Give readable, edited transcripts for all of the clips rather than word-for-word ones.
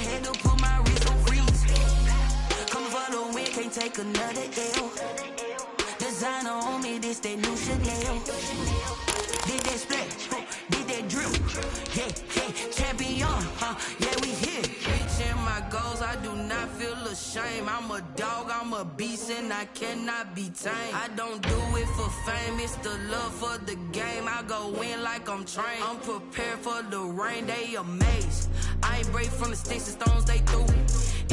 had to put my wrist on freeze. Coming for the win, can't take another L. Designer on me, this that new Chanel. Did that splash, did that drip. Yeah, champion, yeah, we here. Reaching my goals, I do not feel ashamed. I'm a dog, I'm a beast, and I cannot be tamed. I don't do it for fame, it's the love for the game. I go in like I'm trained. I'm prepared for the rain, they amazed. I ain't break from the sticks and stones they threw.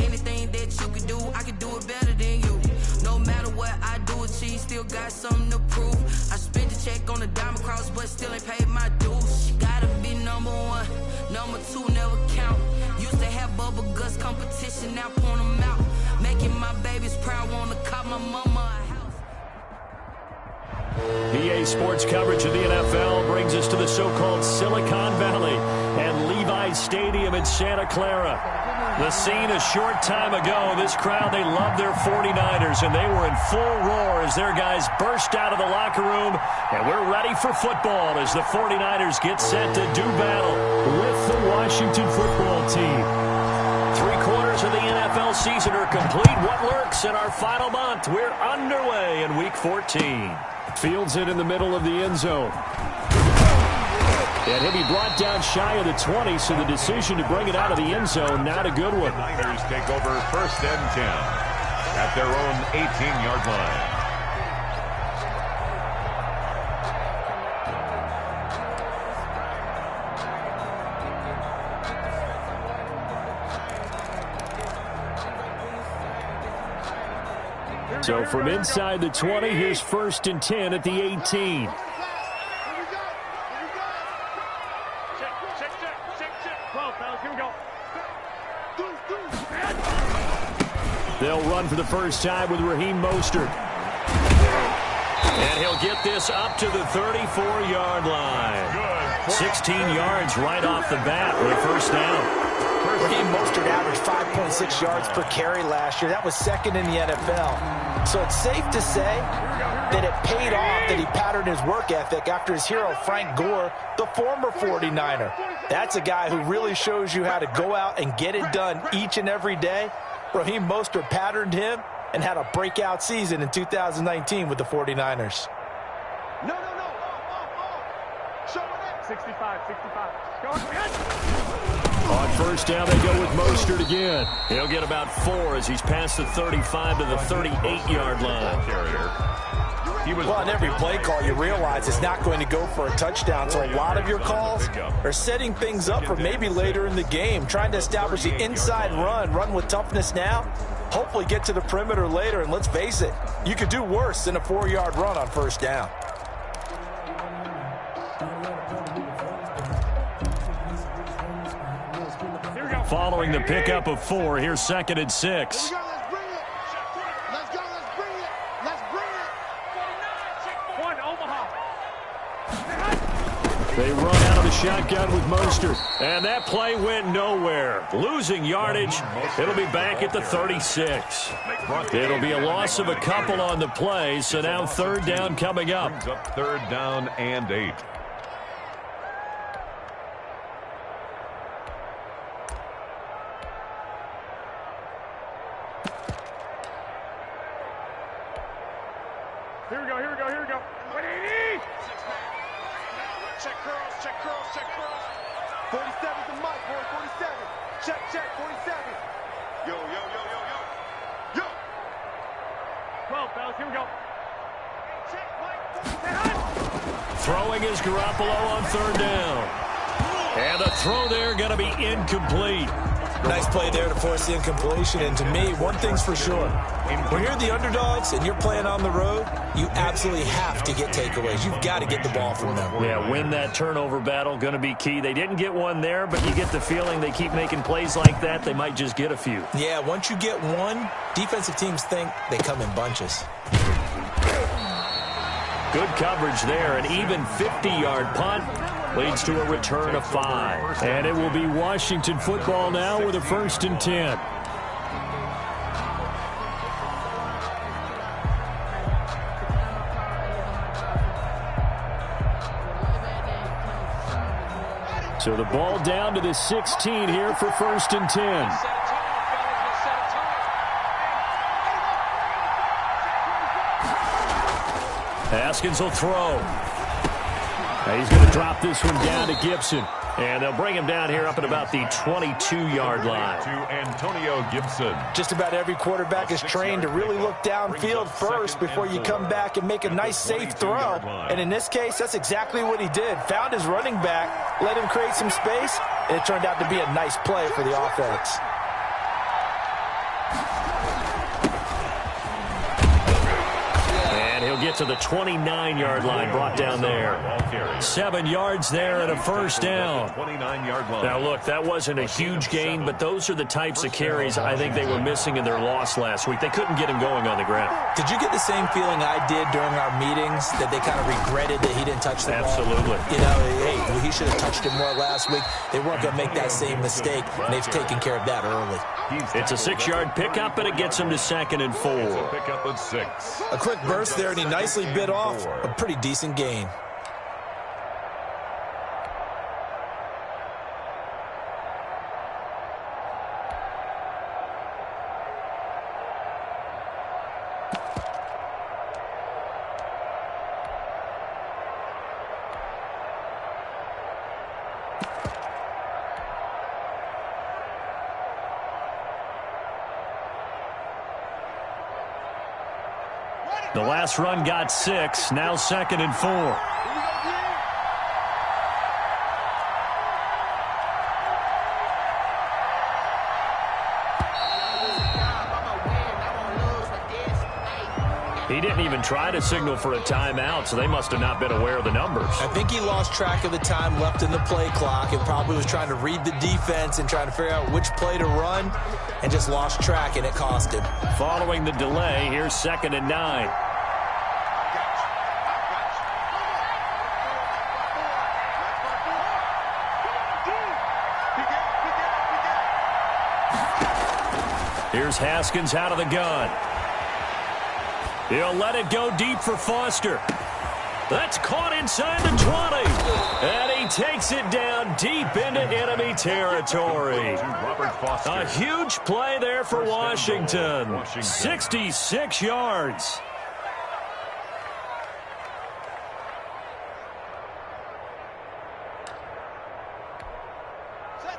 Anything that you can do, I can do it better than you. No matter what I do, achieve, still got something to prove. I spent the check on the diamond cross, but still ain't paid my dues. Gotta be number one, number two never count. Used to have bubble guts competition, now point them out. Making my babies proud, wanna call my mama a house. PA Sports coverage of the NFL brings us to the so-called Silicon Valley and Levi's Stadium in Santa Clara. The scene a short time ago. This crowd, they love their 49ers, and they were in full roar as their guys burst out of the locker room. And we're ready for football as the 49ers get set to do battle with the Washington football team. 3/4 of the NFL season are complete. What lurks in our final month? We're underway in Week 14. Fields it in the middle of the end zone. And he'll be brought down shy of the 20, so the decision to bring it out of the end zone, not a good one. The Niners take over 1st and 10 at their own 18-yard line. So from inside the 20, here's 1st and 10 at the 18. They'll run for the first time with Raheem Mostert. And he'll get this up to the 34-yard line. 16 yards right off the bat with a first down. Raheem Mostert averaged 5.6 yards per carry last year. That was 2nd in the NFL. So it's safe to say that it paid off that he patterned his work ethic after his hero Frank Gore, the former 49er. That's a guy who really shows you how to go out and get it done each and every day. Raheem Mostert patterned him and had a breakout season in 2019 with the 49ers. No. Show it. 65. Go ahead. On first down, they go with Mostert again. He'll get about 4 as he's past the 35 to the 38-yard line. Well, on every play call, you realize it's not going to go for a touchdown. So a lot of your calls are setting things up for maybe later in the game, trying to establish the inside run with toughness now, hopefully get to the perimeter later. And let's face it, you could do worse than a 4-yard run on first down. Following the pickup of 4, here's 2nd and 6. They run out of the shotgun with Mostert. And that play went nowhere. Losing yardage. It'll be back at the 36. It'll be a loss of a couple on the play, so now 3rd down coming up. 3rd down and 8. Here we go. 180. Check curls. 47's the mic, boy. 47. Check. 47. Yo. 12, fellas. Here we go. Check, Mike. Throwing is Garoppolo on 3rd down. And the throw there going to be incomplete. Nice play there to force the incompletion. And to me, one thing's for sure. When you're the underdogs and you're playing on the road, you absolutely have to get takeaways. You've got to get the ball from them. Yeah, win that turnover battle, going to be key. They didn't get one there, but you get the feeling they keep making plays like that, they might just get a few. Yeah, once you get one, defensive teams think they come in bunches. Good coverage there. An even 50-yard punt leads to a return of 5. And it will be Washington football now with a 1st and 10. So the ball down to the 16 here for 1st and 10. Haskins will throw. He's going to drop this one down to Gibson. And they'll bring him down here up at about the 22-yard line. To Antonio Gibson. Just about every quarterback is trained to really look downfield first before you come back and make a nice, safe throw. And in this case, that's exactly what he did. Found his running back, let him create some space, and it turned out to be a nice play for the offense. And he'll get to the 29-yard line, brought down there. 7 yards there and a 1st down. 29-yard line. Now, look, that wasn't a huge gain, but those are the types of carries I think they were missing in their loss last week. They couldn't get him going on the ground. Did you get the same feeling I did during our meetings, that they kind of regretted that he didn't touch the ball? Absolutely. You know, hey, he should have touched it more last week. They weren't going to make that same mistake, and they've taken care of that early. It's a 6-yard pickup, and it gets him to 2nd and 4. Pickup of 6. A quick burst there, and he nicely bit off a pretty decent gain. The last run got 6, now 2nd and 4. He didn't even try to signal for a timeout, so they must have not been aware of the numbers. I think he lost track of the time left in the play clock and probably was trying to read the defense and trying to figure out which play to run and just lost track, and it cost him. Following the delay, here's 2nd and 9. Here's Haskins out of the gun. He'll let it go deep for Foster. That's caught inside the 20. And he takes it down deep into enemy territory. A huge play there for Washington. 66 yards.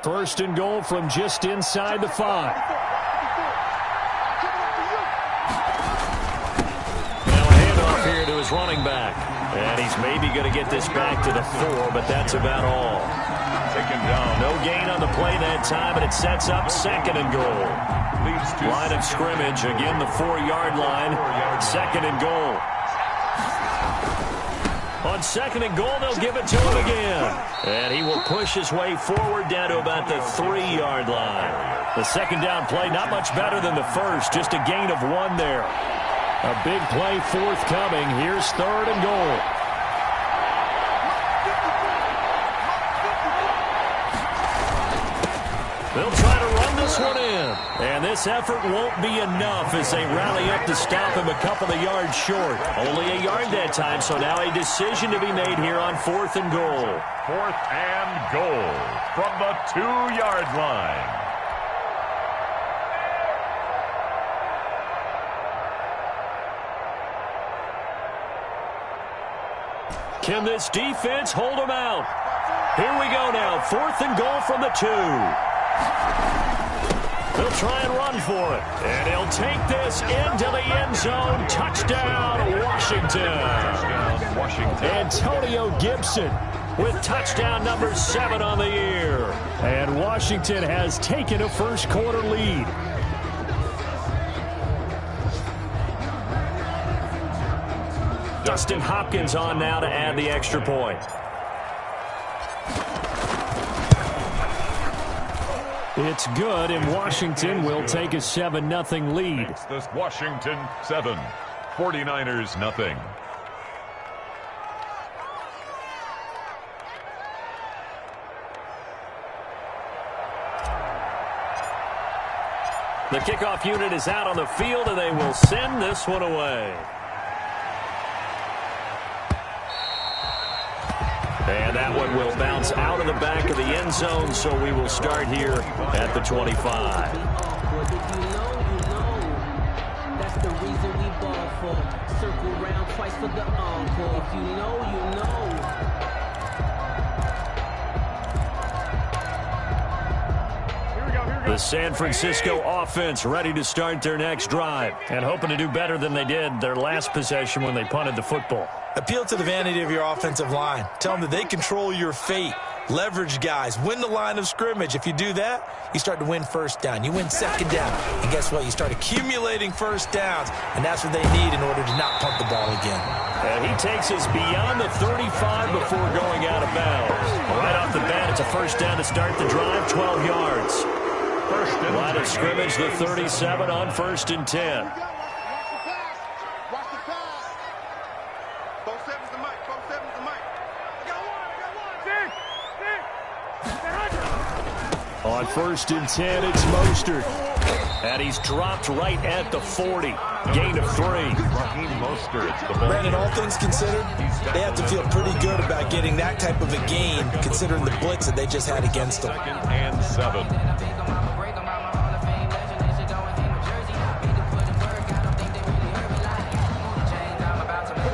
First and goal from just inside the 5. Running back, and he's maybe going to get this back to the 4, but that's about all. Taken down. No gain on the play that time, and it sets up 2nd and goal. Line of scrimmage, again the 4-yard line, 2nd and goal. On 2nd and goal, they'll give it to him again, and he will push his way forward down to about the 3-yard line. The 2nd down play, not much better than the first, just a gain of 1 there. A big play forthcoming. Here's 3rd and goal. They'll try to run this one in. And this effort won't be enough as they rally up to stop him a couple of yards short. Only a yard that time, so now a decision to be made here on 4th and goal. 4th and goal from the 2-yard line. Can this defense hold them out? Here we go now. 4th and goal from the 2. They'll try and run for it. And he'll take this into the end zone. Touchdown, Washington. Antonio Gibson with touchdown number 7 on the year. And Washington has taken a first-quarter lead. Dustin Hopkins on now to add the extra point. It's good, and Washington will take a 7-0 lead. It's this Washington 7, 49ers nothing. The kickoff unit is out on the field, and they will send this one away. And that one will bounce out of the back of the end zone, so we will start here at the 25. That's the reason we ball for. Circle round twice for the encore. If you know, you know. The San Francisco offense ready to start their next drive and hoping to do better than they did their last possession when they punted the football. Appeal to the vanity of your offensive line. Tell them that they control your fate. Leverage guys. Win the line of scrimmage. If you do that, you start to win first down. You win second down. And guess what? You start accumulating first downs. And that's what they need in order to not punt the ball again. And he takes us beyond the 35 before going out of bounds. Right off the bat, it's a first down to start the drive, 12 yards. Line of scrimmage, the 37 on 1st and 10. On 1st and 10, it's Mostert. And he's dropped right at the 40. Gain of 3. Brandon, all things considered, they have to feel pretty good about getting that type of a gain, considering the blitz that they just had against them. 2nd and 7.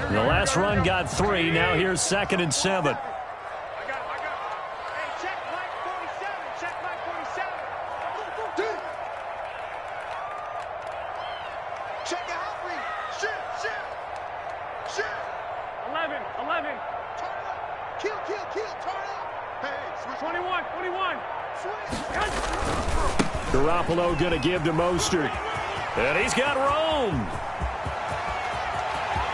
The last run got 3. Now here's 2nd and 7. Garoppolo going to give to Mostert. And he's got Rome.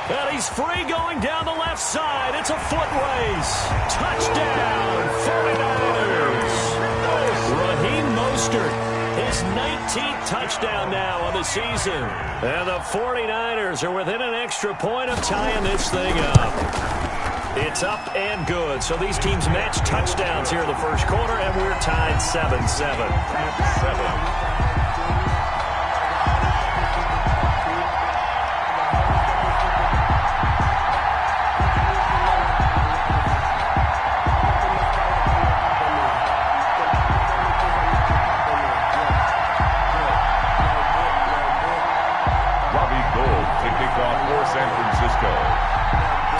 And he's free going down the left side. It's a foot race. Touchdown, 49ers. Raheem Mostert, his 19th touchdown now on the season. And the 49ers are within an extra point of tying this thing up. It's up and good. So these teams match touchdowns here in the first quarter, and we're tied 7-7.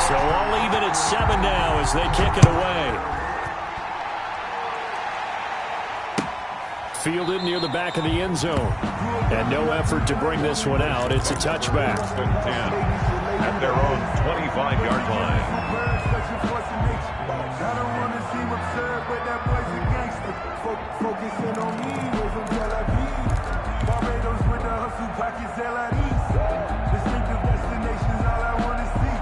So all even at 7 now as they kick it away. Fielded near the back of the end zone. And no effort to bring this one out. It's a touchback. 10 at their own 25-yard line. Focusing on me, Barbados with the hustle pockets, distinctive destinations, all I want to see.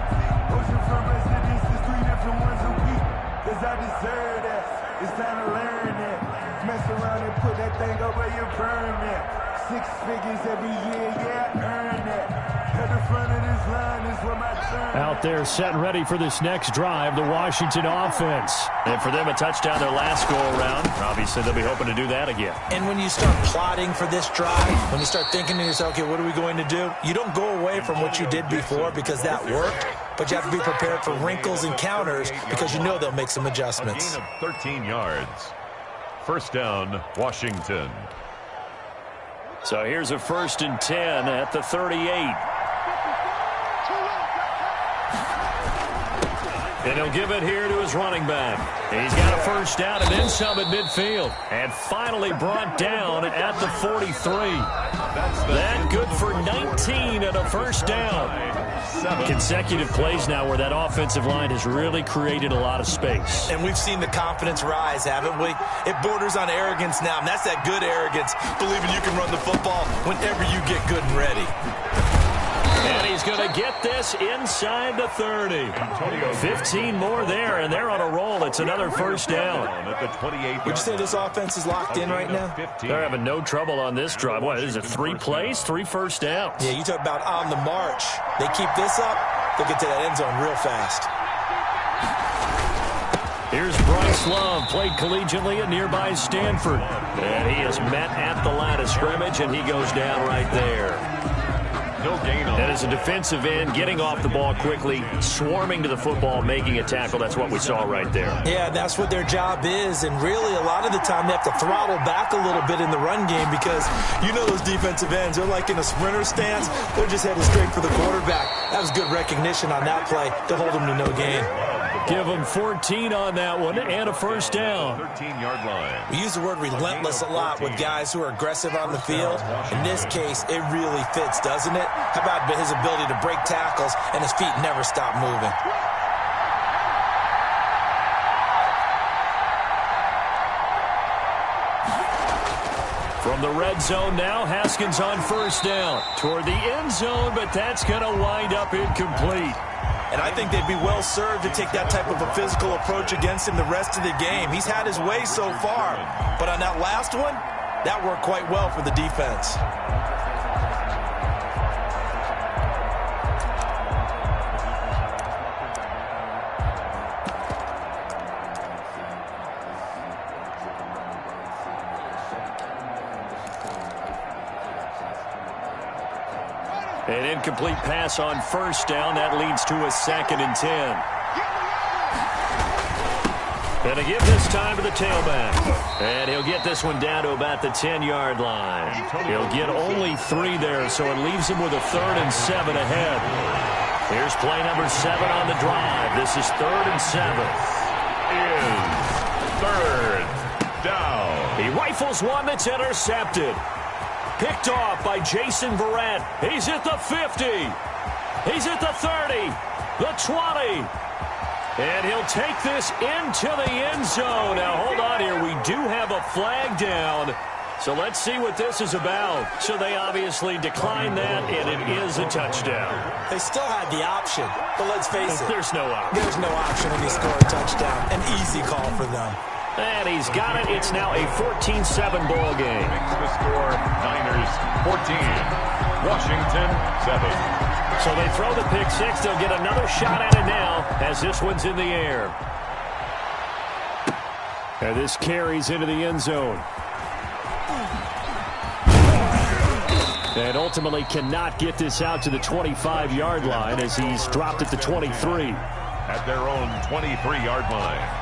Oceanfront residences, 3 different ones a week. Cause I deserve that. It's time to learn that. Mess around and put that thing up where you burn that. 6 figures every year, yeah, I earn that. At the front of this line is where my turn. Out there set and ready for this next drive, the Washington offense. And for them, a touchdown their last go-around. Obviously, they'll be hoping to do that again. And when you start plotting for this drive, when you start thinking to yourself, okay, what are we going to do? You don't go away from what you did before because that worked, but you have to be prepared for wrinkles and counters because you know they'll make some adjustments. A gain of 13 yards. First down, Washington. So here's a 1st and 10 at the 38. And he'll give it here to his running back. He's got a first down and then some at midfield. And finally brought down at the 43. That good for 19 and a first down. Consecutive plays now where that offensive line has really created a lot of space. And we've seen the confidence rise, haven't we? It borders on arrogance now, and that's that good arrogance, believing you can run the football whenever you get good and ready. And he's going to get this inside the 30. 15 more there, and they're on a roll. It's another first down. Would you say this offense is locked in right now? They're having no trouble on this drive. What, is it 3 plays, 3 first downs? Yeah, you talk about on the march. They keep this up, they'll get to that end zone real fast. Here's Bryce Love, played collegiately at nearby Stanford. And he is met at the line of scrimmage, and he goes down right there. No gain on And as a defensive end, getting off the ball quickly, swarming to the football, making a tackle, that's what we saw right there. Yeah, that's what their job is, and really a lot of the time they have to throttle back a little bit in the run game because you know those defensive ends, they're like in a sprinter stance. They're just headed straight for the quarterback. That was good recognition on that play to hold them to no gain. Give them 14 on that one and a first down. 13-yard line. We use the word relentless a lot with guys who are aggressive on the field. In this case, it really fits, doesn't it? How about his ability to break tackles and his feet never stop moving? From the red zone now, Haskins on first down. Toward the end zone, but that's going to wind up incomplete. And I think they'd be well served to take that type of a physical approach against him the rest of the game. He's had his way so far. But on that last one, that worked quite well for the defense. An incomplete pass on first down. That leads to a 2nd and 10. And to give this time to the tailback. And he'll get this one down to about the 10-yard line. He'll get only 3 there, so it leaves him with a 3rd and 7 ahead. Here's play number 7 on the drive. This is 3rd and 7. Is 3rd down. He rifles one that's intercepted. Picked off by Jason Verrett. He's at the 50. He's at the 30. The 20. And he'll take this into the end zone. Now, hold on here. We do have a flag down. So let's see what this is about. So they obviously declined that, and it is a touchdown. They still had the option, but let's face it. There's no option. There's no option when you score a touchdown. An easy call for them. And he's got it. It's now a 14-7 ball game. Makes the score Niners 14, Washington 7. So they throw the pick six. They'll get another shot at it now as this one's in the air. And this carries into the end zone. And ultimately cannot get this out to the 25-yard line as he's dropped at the 23. At their own 23-yard line.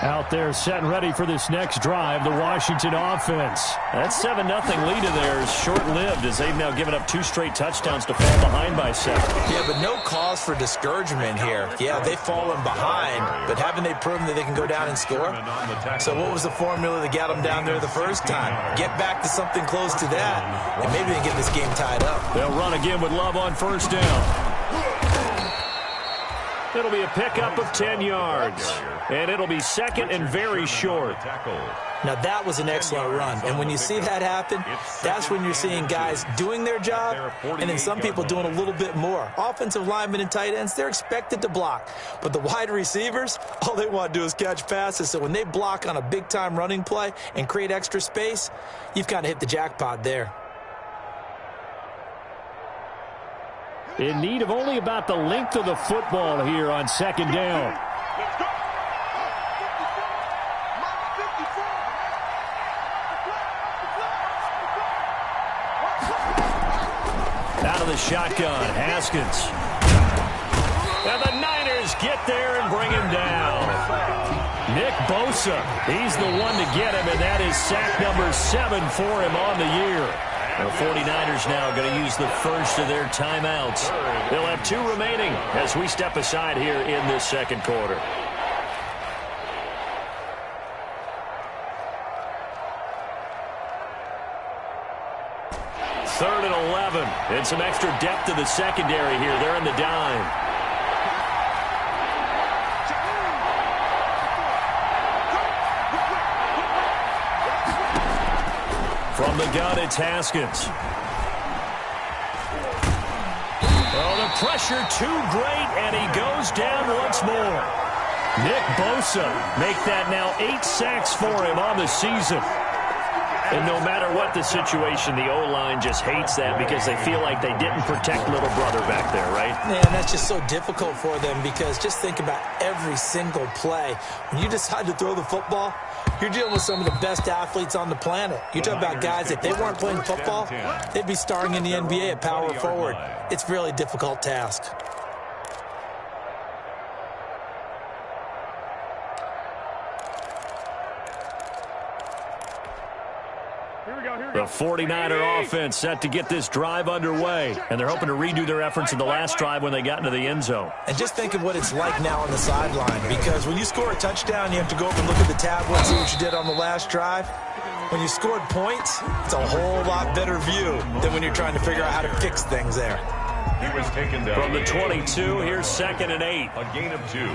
Out there set and ready for this next drive, the Washington offense. That 7-0 lead of theirs short-lived as they've now given up 2 straight touchdowns to fall behind by 7. Yeah, but no cause for discouragement here. Yeah, they've fallen behind, but haven't they proven that they can go down and score? So what was the formula that got them down there the first time? Get back to something close to that, and maybe they can get this game tied up. They'll run again with Love on first down. It'll be a pickup of 10 yards. And it'll be 2nd and very short. Now, that was an excellent run. And when you see that happen, that's when you're seeing guys doing their job and then some people doing a little bit more. Offensive linemen and tight ends, they're expected to block. But the wide receivers, all they want to do is catch passes. So when they block on a big-time running play and create extra space, you've kind of hit the jackpot there. In need of only about the length of the football here on 2nd down. Out of the shotgun, Haskins. And the Niners get there and bring him down. Nick Bosa, he's the one to get him, and that is sack number 7 for him on the year. The 49ers now going to use the first of their timeouts. They'll have 2 remaining as we step aside here in this second quarter. Third and 11. And some extra depth to the secondary here. They're in the dime. From the gun, it's Haskins. Oh, the pressure too great, and he goes down once more. Nick Bosa make that now 8 sacks for him on the season. And no matter what the situation, the O-line just hates that because they feel like they didn't protect little brother back there, right? Man, that's just so difficult for them because just think about every single play. When you decide to throw the football, you're dealing with some of the best athletes on the planet. You talk about guys, if they weren't playing football, they'd be starring in the NBA at power forward. It's a really difficult task. The 49er offense set to get this drive underway, and they're hoping to redo their efforts in the last drive when they got into the end zone. And just think of what it's like now on the sideline, because when you score a touchdown, you have to go over and look at the tablet, see what you did on the last drive. When you scored points, it's a whole lot better view than when you're trying to figure out how to fix things there. He was taken down. From the 22, here's 2nd and 8. A gain of 2.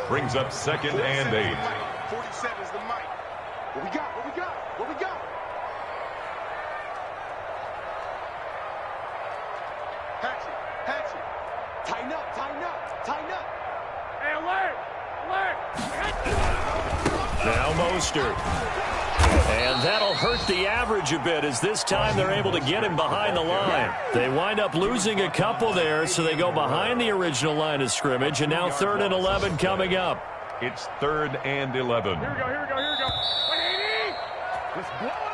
Brings up 2nd and 8. 47 is the mic. What we got? What we got? What we got? Hatchet. Tighten up. Hey, alert. Now Mostert. And that'll hurt the average a bit as this time they're able to get him behind the line. They wind up losing a couple there, so they go behind the original line of scrimmage, and now 3rd and 11 coming up. It's 3rd and 11. Here we go. 180. Let's blow it up.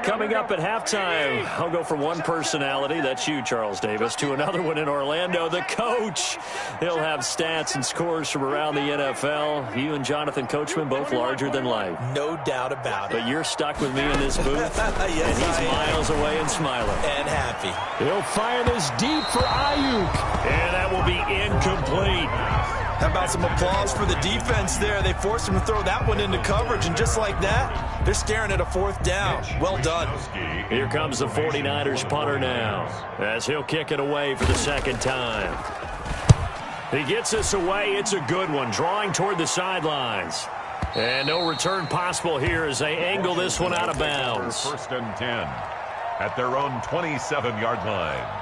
Coming up at halftime, I'll go from one personality, that's you, Charles Davis, to another one in Orlando, the coach. He'll have stats and scores from around the NFL. You and Jonathan Coachman, both larger than life. No doubt about it. But you're stuck with me in this booth, yes, and he's miles away and smiling. And happy. He'll fire this deep for Ayuk, and that will be incomplete. How about some applause for the defense there? They forced him to throw that one into coverage, and just like that, they're staring at a 4th down. Well done. Here comes the 49ers punter now, as he'll kick it away for the 2nd time. He gets this away. It's a good one, drawing toward the sidelines. And no return possible here as they angle this one out of bounds. 1st and 10 at their own 27-yard line.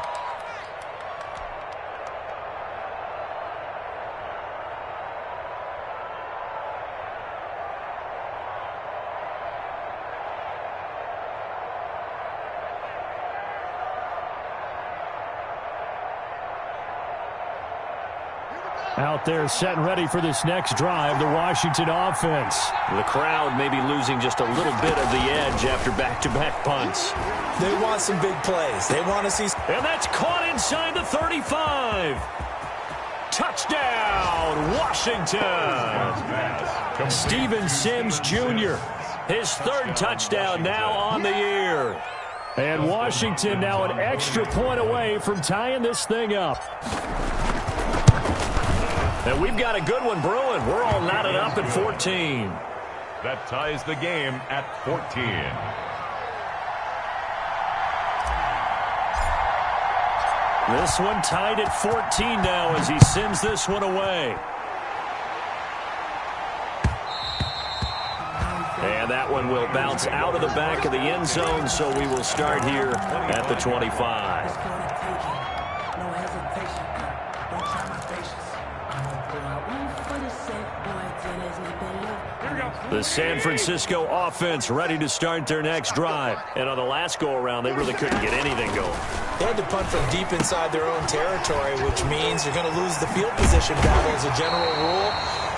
Out there set and ready for this next drive, the Washington offense. The crowd may be losing just a little bit of the edge after back-to-back punts. They want some big plays. They want to see... And that's caught inside the 35. Touchdown, Washington. Steven Sims Jr., his 3rd touchdown now on the year. And Washington now an extra point away from tying this thing up. And we've got a good one brewing. We're all knotted up at 14. That ties the game at 14. This one tied at 14 now as he sends this one away. And that one will bounce out of the back of the end zone, so we will start here at the 25. The San Francisco offense ready to start their next drive. And on the last go-around, they really couldn't get anything going. They had to punt from deep inside their own territory, which means you're going to lose the field position battle as a general rule.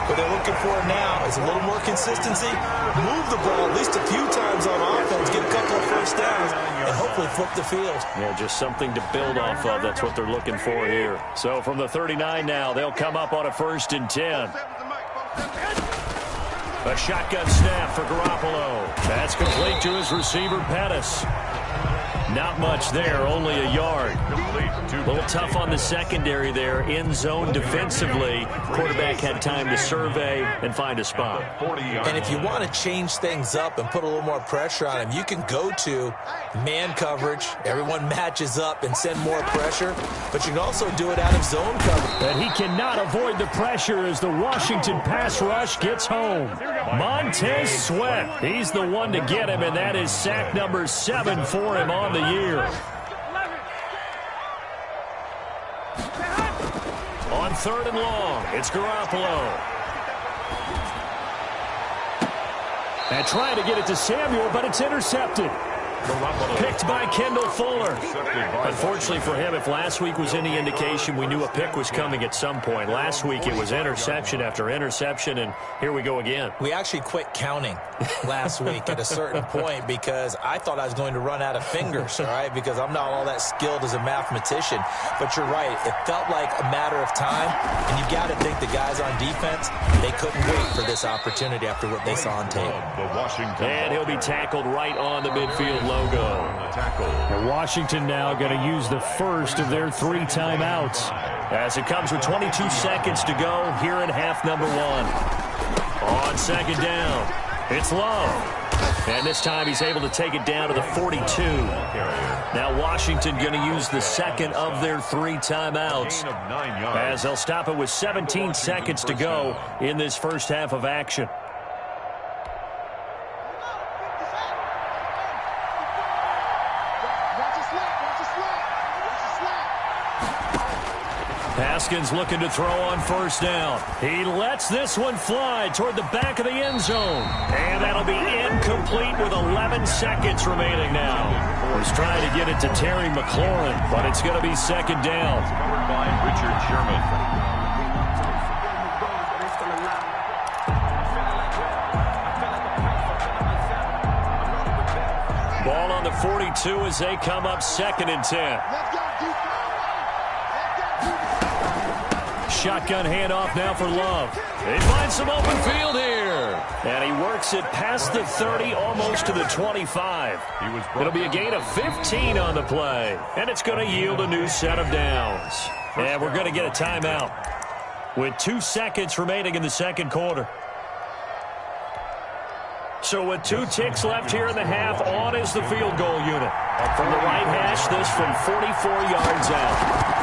What they're looking for now is a little more consistency, move the ball at least a few times on offense, get a couple of 1st downs, and hopefully flip the field. Yeah, just something to build off of. That's what they're looking for here. So from the 39 now, they'll come up on a 1st and 10. A shotgun snap for Garoppolo. That's complete to his receiver, Pettis. Not much there, only a yard. Complete to A little tough on the secondary there. In zone defensively. Quarterback had time to survey and find a spot. And if you want to change things up and put a little more pressure on him, you can go to man coverage. Everyone matches up and send more pressure. But you can also do it out of zone coverage. But he cannot avoid the pressure as the Washington pass rush gets home. Montez Sweat, he's the one to get him, and that is sack number 7 for him on the year. On 3rd and long, it's Garoppolo. And trying to get it to Samuel, but it's intercepted. Picked by Kendall Fuller. Unfortunately for him, if last week was any indication, we knew a pick was coming at some point. Last week it was interception after interception, and here we go again. We actually quit counting last week at a certain point because I thought I was going to run out of fingers, all right, because I'm not all that skilled as a mathematician. But you're right. It felt like a matter of time, and you got to think the guys on defense, they couldn't wait for this opportunity after what they saw on tape. And he'll be tackled right on the midfield logo. And Washington now going to use the first of their 3 timeouts as it comes with 22 seconds to go here in half number 1. On 2nd down, it's Love. And this time he's able to take it down to the 42. Now Washington going to use the second of their 3 timeouts as they'll stop it with 17 seconds to go in this first half of action. Haskins looking to throw on 1st down. He lets this one fly toward the back of the end zone. And that'll be incomplete with 11 seconds remaining now. He's trying to get it to Terry McLaurin, but it's going to be 2nd down. Covered by Richard Sherman. Ball on the 42 as they come up 2nd and 10. Shotgun handoff now for Love. They find some open field here. And he works it past the 30, almost to the 25. It'll be a gain of 15 on the play. And it's going to yield a new set of downs. And we're going to get a timeout with 2 seconds remaining in the 2nd quarter. So with 2 ticks left here in the half, on is the field goal unit. From the right hash, this from 44 yards out.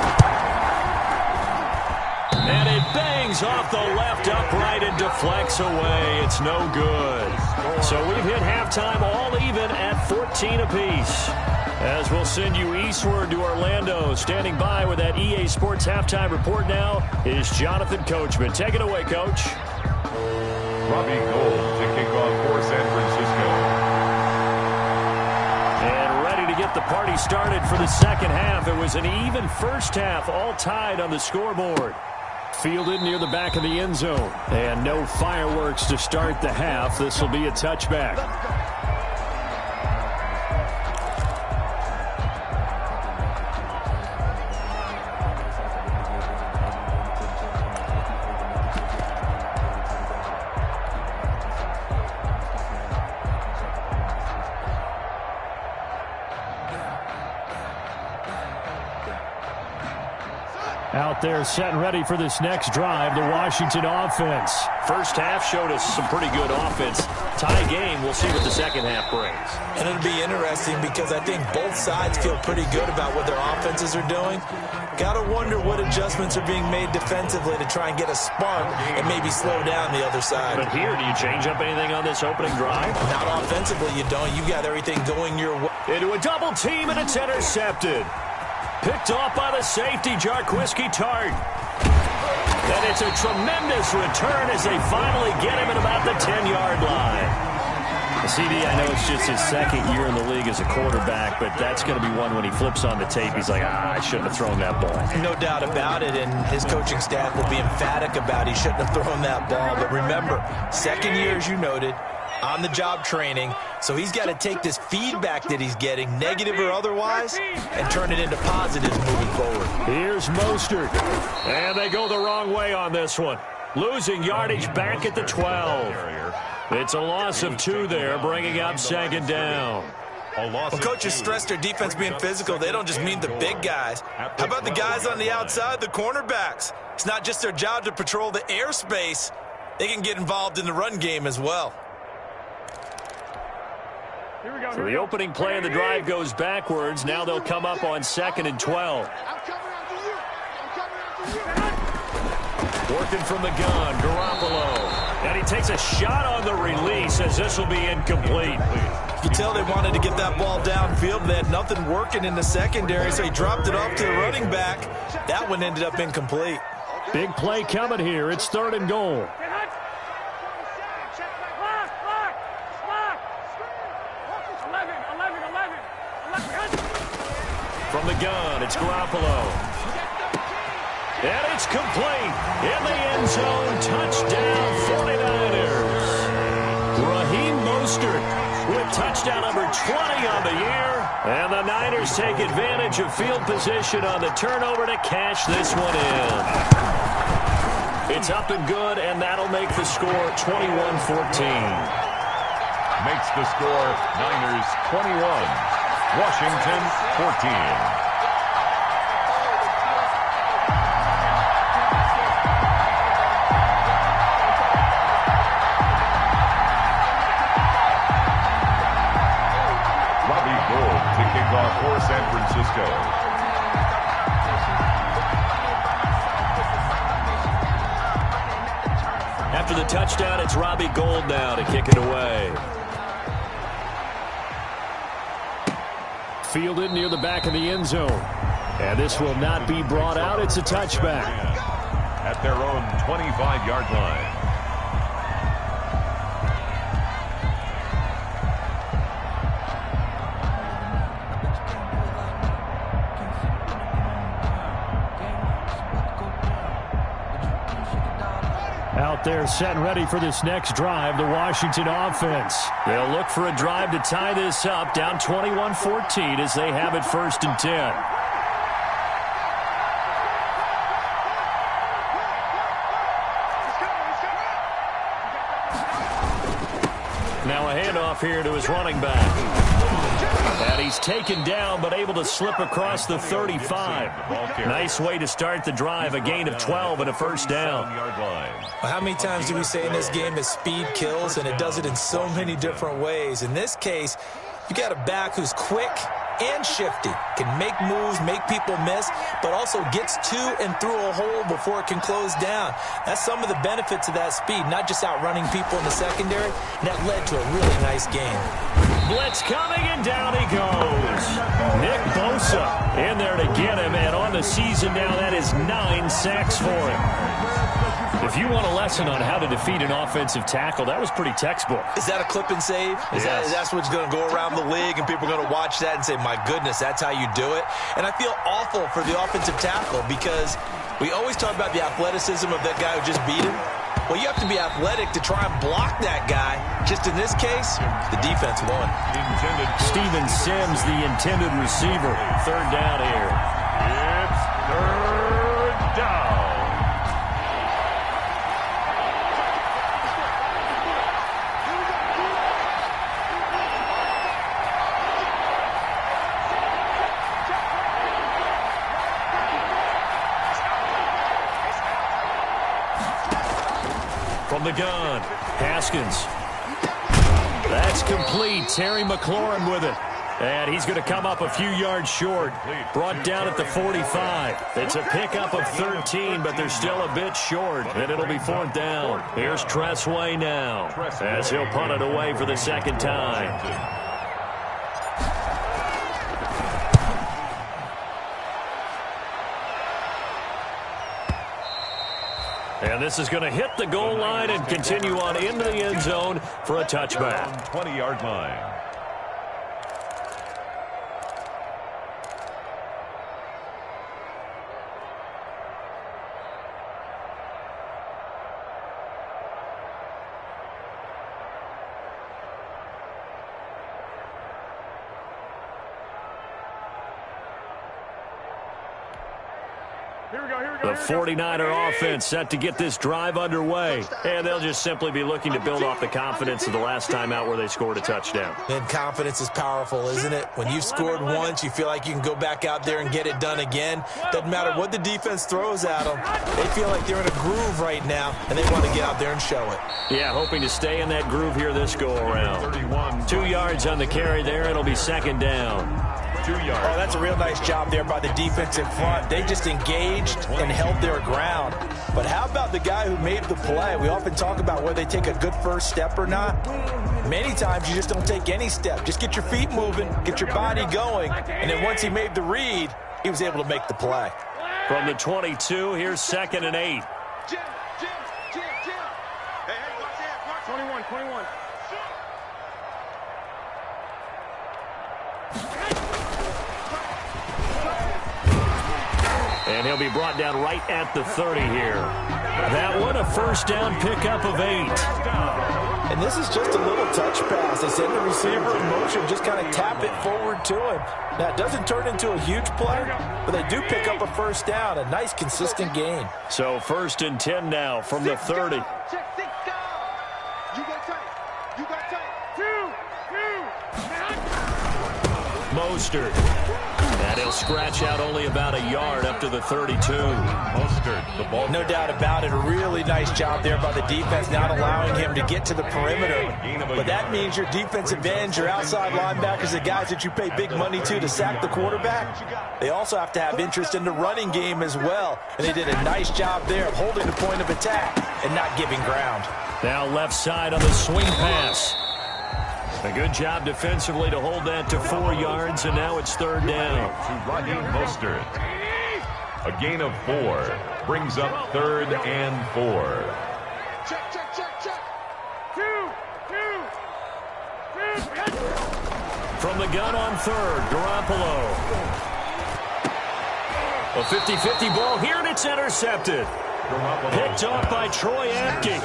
And it bangs off the left upright and deflects away. It's no good. So we've hit halftime all even at 14 apiece. As we'll send you eastward to Orlando. Standing by with that EA Sports halftime report now is Jonathan Coachman. Take it away, Coach. Robbie Gould to kick off for San Francisco. And ready to get the party started for the 2nd half. It was an even first half, all tied on the scoreboard. Fielded near the back of the end zone. And no fireworks to start the half. This will be a touchback. Out there set and ready for this next drive, the Washington offense. First half showed us some pretty good offense. Tie game, we'll see what the 2nd half brings. And it'll be interesting because I think both sides feel pretty good about what their offenses are doing. Got to wonder what adjustments are being made defensively to try and get a spark and maybe slow down the other side. But here, do you change up anything on this opening drive? Not offensively, you don't. You got everything going your way. Into a double team, and it's intercepted. Picked off by the safety, Jarquiski Tart. And it's a tremendous return as they finally get him at about the 10-yard line. CD, I know it's just his 2nd year in the league as a quarterback, but that's going to be one when he flips on the tape. He's like, I shouldn't have thrown that ball. No doubt about it, and his coaching staff will be emphatic about he shouldn't have thrown that ball. But remember, 2nd year, as you noted, on-the-job training, so he's got to take this feedback that he's getting, negative or otherwise, and turn it into positives moving forward. Here's Mostert, and they go the wrong way on this one. Losing yardage back at the 12. It's a loss of 2 there, bringing up 2nd down. When coaches stress their defense being physical, they don't just mean the big guys. How about the guys on the outside, the cornerbacks? It's not just their job to patrol the airspace. They can get involved in the run game as well. So the opening play of the drive goes backwards. Now they'll come up on 2nd and 12. Working from the gun, Garoppolo. And he takes a shot on the release as this will be incomplete. You can tell they wanted to get that ball downfield. They had nothing working in the secondary, so he dropped it off to the running back. That one ended up incomplete. Big play coming here. It's 3rd and goal. From the gun, it's Garoppolo. And it's complete. In the end zone, touchdown 49ers. Raheem Mostert with touchdown number 20 on the year. And the Niners take advantage of field position on the turnover to cash this one in. It's up and good, and that'll make the score 21-14. Makes the score Niners 21, Washington 14. For San Francisco. After the touchdown, it's Robbie Gould now to kick it away. Fielded near the back of the end zone. And this will not be brought out. It's a touchback. At their own 25-yard line. Out there set and ready for this next drive, the Washington offense. They'll look for a drive to tie this up, down 21-14 as they have it 1st and 10. Now a handoff here to his running back. And he's taken down, but able to slip across the 35. Nice way to start the drive, a gain of 12 and a 1st down. Well, how many times do we say in this game that speed kills, and it does it in so many different ways? In this case, you got a back who's quick and shifty, can make moves, make people miss, but also gets to and through a hole before it can close down. That's some of the benefits of that speed, not just outrunning people in the secondary, and that led to a really nice game. Blitz coming, and down he goes. Nick Bosa in there to get him, and on the season now, that is 9 sacks for him. If you want a lesson on how to defeat an offensive tackle, that was pretty textbook. Is that a clip and save? That's what's going to go around the league, and people are going to watch that and say, my goodness, that's how you do it? And I feel awful for the offensive tackle because we always talk about the athleticism of that guy who just beat him. Well, you have to be athletic to try and block that guy. Just in this case, the defense won. Steven Sims, the intended receiver. 3rd down here. It's 3rd down. From the gun, Haskins. That's complete. Terry McLaurin with it. And he's going to come up a few yards short. Brought down at the 45. It's a pickup of 13, but they're still a bit short. And it'll be 4th down. Here's Tressway now as he'll punt it away for the 2nd time. And this is going to hit the goal line and continue on into the end zone for a touchback. 20-yard line. The 49er offense set to get this drive underway. And they'll just simply be looking to build off the confidence of the last time out where they scored a touchdown. And confidence is powerful, isn't it? When you've scored once, you feel like you can go back out there and get it done again. Doesn't matter what the defense throws at them. They feel like they're in a groove right now, and they want to get out there and show it. Yeah, hoping to stay in that groove here this go-around. 2 yards on the carry there. It'll be second down. 2 yards. Oh, that's a real nice job there by the defense in front. They just engaged and held their ground. But how about the guy who made the play? We often talk about whether they take a good first step or not. Many times you just don't take any step. Just get your feet moving, get your body going, and then once he made the read, he was able to make the play. From the 22, here's 2nd and 8. Jim. Hey, watch that. 21. And he'll be brought down right at the 30 here. That one, a first down pickup of 8. And this is just a little touch pass. They send the receiver in motion, just kind of tap it forward to him. Now, it doesn't turn into a huge play, but they do pick up a first down, a nice, consistent gain. So 1st and 10 now from the 30. Check 6 down. You got tight. 2. Mostert. And he'll scratch out only about a yard up to the 32. Mostert, the ball. No doubt about it. A really nice job there by the defense, not allowing him to get to the perimeter. But that means your defensive ends, your outside linebackers, the guys that you pay big money to sack the quarterback, they also have to have interest in the running game as well. And they did a nice job there of holding the point of attack and not giving ground. Now left side on the swing pass. A good job defensively to hold that to 4 yards, and now it's 3rd down. To Raheem Mostert. A gain of 4 brings up 3rd and 4. Check. 2. From the gun on 3rd, Garoppolo. A 50-50 ball here, and it's intercepted. Picked off by Troy Apke.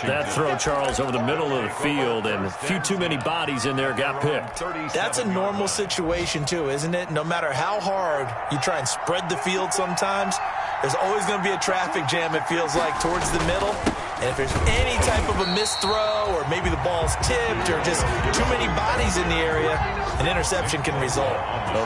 That throw, Charles, over the middle of the field, and a few too many bodies in there got picked. That's a normal situation, too, isn't it? No matter how hard you try and spread the field sometimes, there's always going to be a traffic jam, it feels like, towards the middle. And if there's any type of a missed throw, or maybe the ball's tipped, or just too many bodies in the area, an interception can result.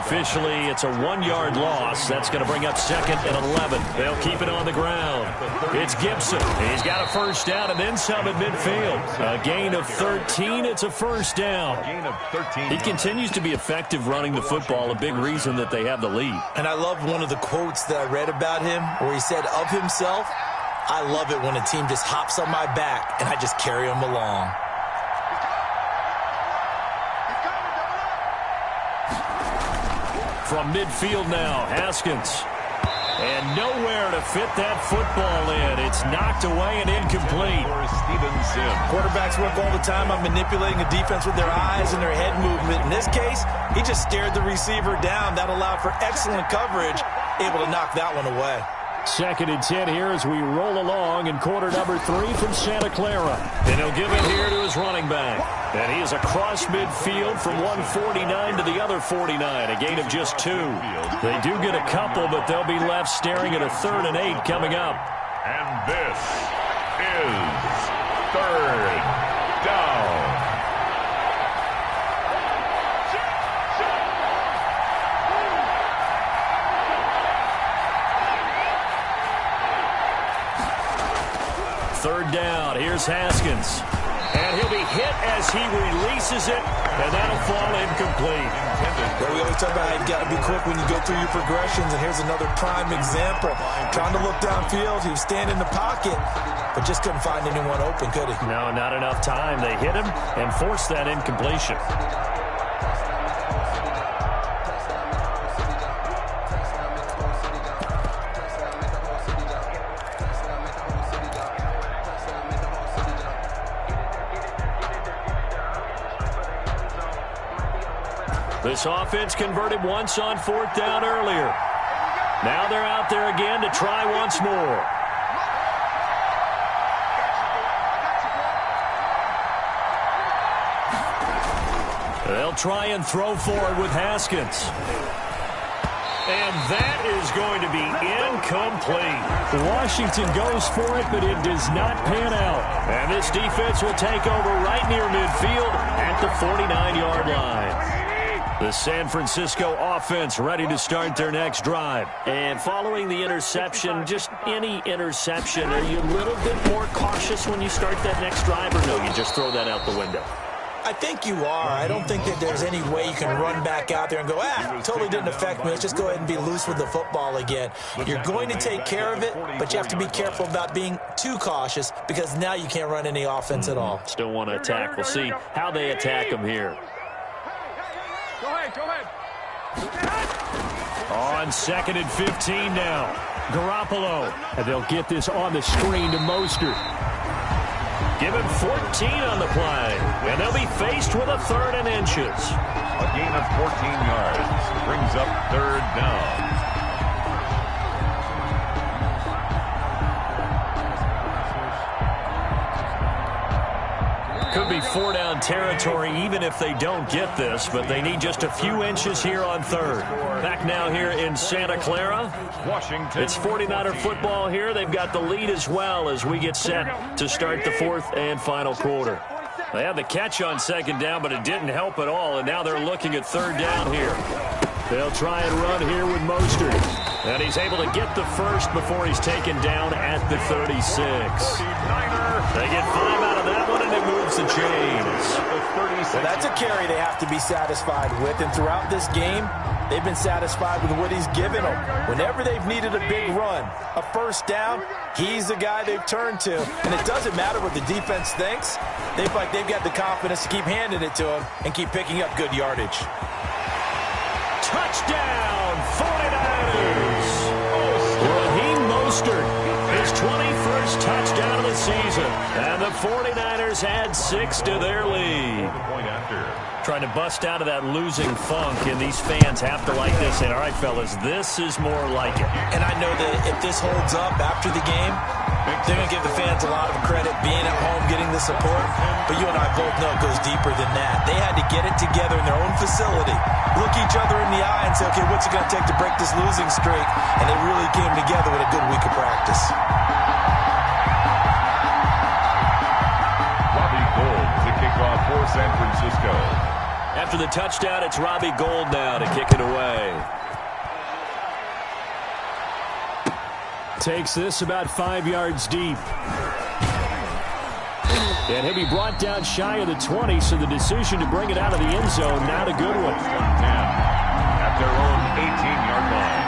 Officially, it's a 1-yard loss. That's going to bring up 2nd and 11. They'll keep it on the ground. It's Gibson. He's got a first down and then some at midfield. A gain of 13. It's a first down. Gain of 13. He continues to be effective running the football, a big reason that they have the lead. And I love one of the quotes that I read about him, where he said of himself, "I love it when a team just hops on my back and I just carry them along." From midfield now, Haskins. And nowhere to fit that football in. It's knocked away and incomplete. Quarterbacks work all the time on manipulating a defense with their eyes and their head movement. In this case, he just stared the receiver down. That allowed for excellent coverage, able to knock that one away. 2nd and 10 here as we roll along in quarter number 3 from Santa Clara. And he'll give it here to his running back. And he is across midfield from one 49 to the other 49, a gain of just 2. They do get a couple, but they'll be left staring at a 3rd and 8 coming up. And this is 3rd down. Third down, here's Haskins. And he'll be hit as he releases it, and that'll fall incomplete. Yeah, we always talk about how you got to be quick when you go through your progressions, and here's another prime example. Trying to look downfield, he was standing in the pocket, but just couldn't find anyone open, could he? No, not enough time. They hit him and forced that incompletion. This offense converted once on 4th down earlier. Now they're out there again to try once more. They'll try and throw for it with Haskins. And that is going to be Incomplete. Washington goes for it, but it does not pan out. And this defense will take over right near midfield at the 49-yard line. The San Francisco offense ready to start their next drive. And following the interception, just any interception, are you a little bit more cautious when you start that next drive, or no, you just throw that out the window? I think you are. I don't think that there's any way you can run back out there and go, totally didn't affect me. Let's just go ahead and be loose with the football again. You're going to take care of it, but you have to be careful about being too cautious because now you can't run any offense at all. Still want to attack. We'll see how they attack them here. Go ahead. On 2nd and 15 now. Garoppolo. And they'll get this on the screen to Mostert. Give him 14 on the play. And they'll be faced with a 3rd and inches. A gain of 14 yards brings up 3rd down. Could be 4-down territory even if they don't get this, but they need just a few inches here on 3rd. Back now here in Santa Clara. Washington. It's 49er football here. They've got the lead as well as we get set to start the 4th and final quarter. They had the catch on 2nd down, but it didn't help at all, and now they're looking at 3rd down here. They'll try and run here with Mostert. And he's able to get the first before he's taken down at the 36. They get 5 out of that one, and it moves the chains. Well, that's a carry they have to be satisfied with. And throughout this game, they've been satisfied with what he's given them. Whenever they've needed a big run, a 1st down, he's the guy they've turned to. And it doesn't matter what the defense thinks. They feel like they've got the confidence to keep handing it to him and keep picking up good yardage. Touchdown, 49ers! Raheem Mostert, his 21st touchdown of the season. And the 49ers add 6 to their lead. Trying to bust out of that losing funk, and these fans have to like this. And all right, fellas, this is more like it. And I know that if this holds up after the game, they're going to give the fans a lot of credit being at home, getting the support. But you and I both know it goes deeper than that. They had to get it together in their own facility, look each other in the eye and say, okay, what's it going to take to break this losing streak? And they really came together with a good week of practice. Robbie Gould to kick off for San Francisco. After the touchdown, it's Robbie Gould now to kick it away. Takes this about 5 yards deep. And he'll be brought down shy of the 20, so the decision to bring it out of the end zone, not a good one. At their own 18-yard line.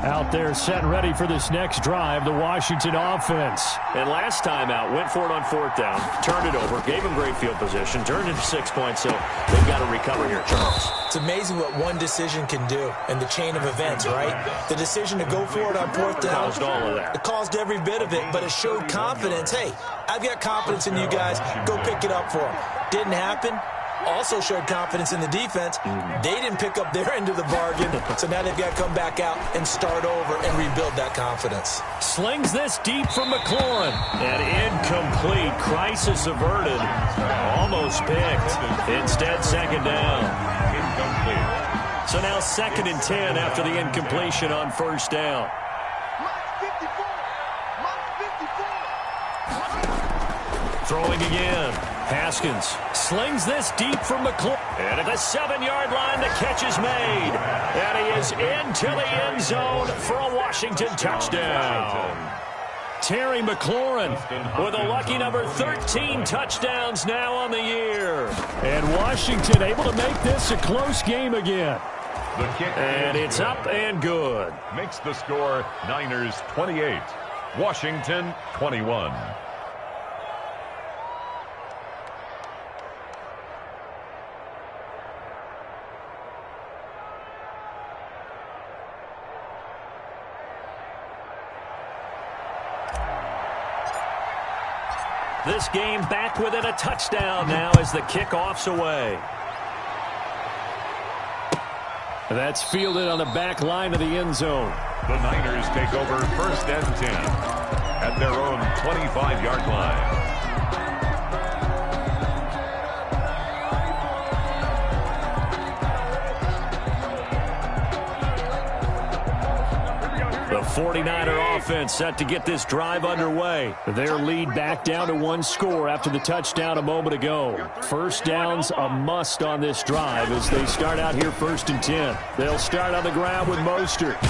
Out there set and ready for this next drive, the Washington offense. And last time out, went for it on 4th down, turned it over, gave them great field position, turned into 6 points, so they've got to recover here, Charles. It's amazing what one decision can do in the chain of events, right? The decision to go for it on 4th down. Caused all of that. It caused every bit of it, but it showed confidence. Hey, I've got confidence in you guys. Go pick it up for them. Didn't happen. Also showed confidence in the defense. They didn't pick up their end of the bargain, so now they've got to come back out and start over and rebuild that confidence. Slings this deep from McLaurin. And incomplete. Crisis averted. Almost picked. Instead, 2nd down. Incomplete. So now 2nd and 10 after the incompletion on 1st down. Throwing again. Haskins slings this deep from McLaurin. And at the 7-yard line, the catch is made. And he is into the end zone for a Washington touchdown. Terry McLaurin with a lucky number 13 touchdowns now on the year. And Washington able to make this a close game again. The kick and it's up and good. Makes the score Niners 28, Washington 21. This game back within a touchdown now as the kickoff's away. That's fielded on the back line of the end zone. The Niners take over 1st and 10 at at their own 25-yard line. The 49er offense set to get this drive underway. Their lead back down to one score after the touchdown a moment ago. First down's a must on this drive as they start out here 1st and 10. They'll start on the ground with Mostert.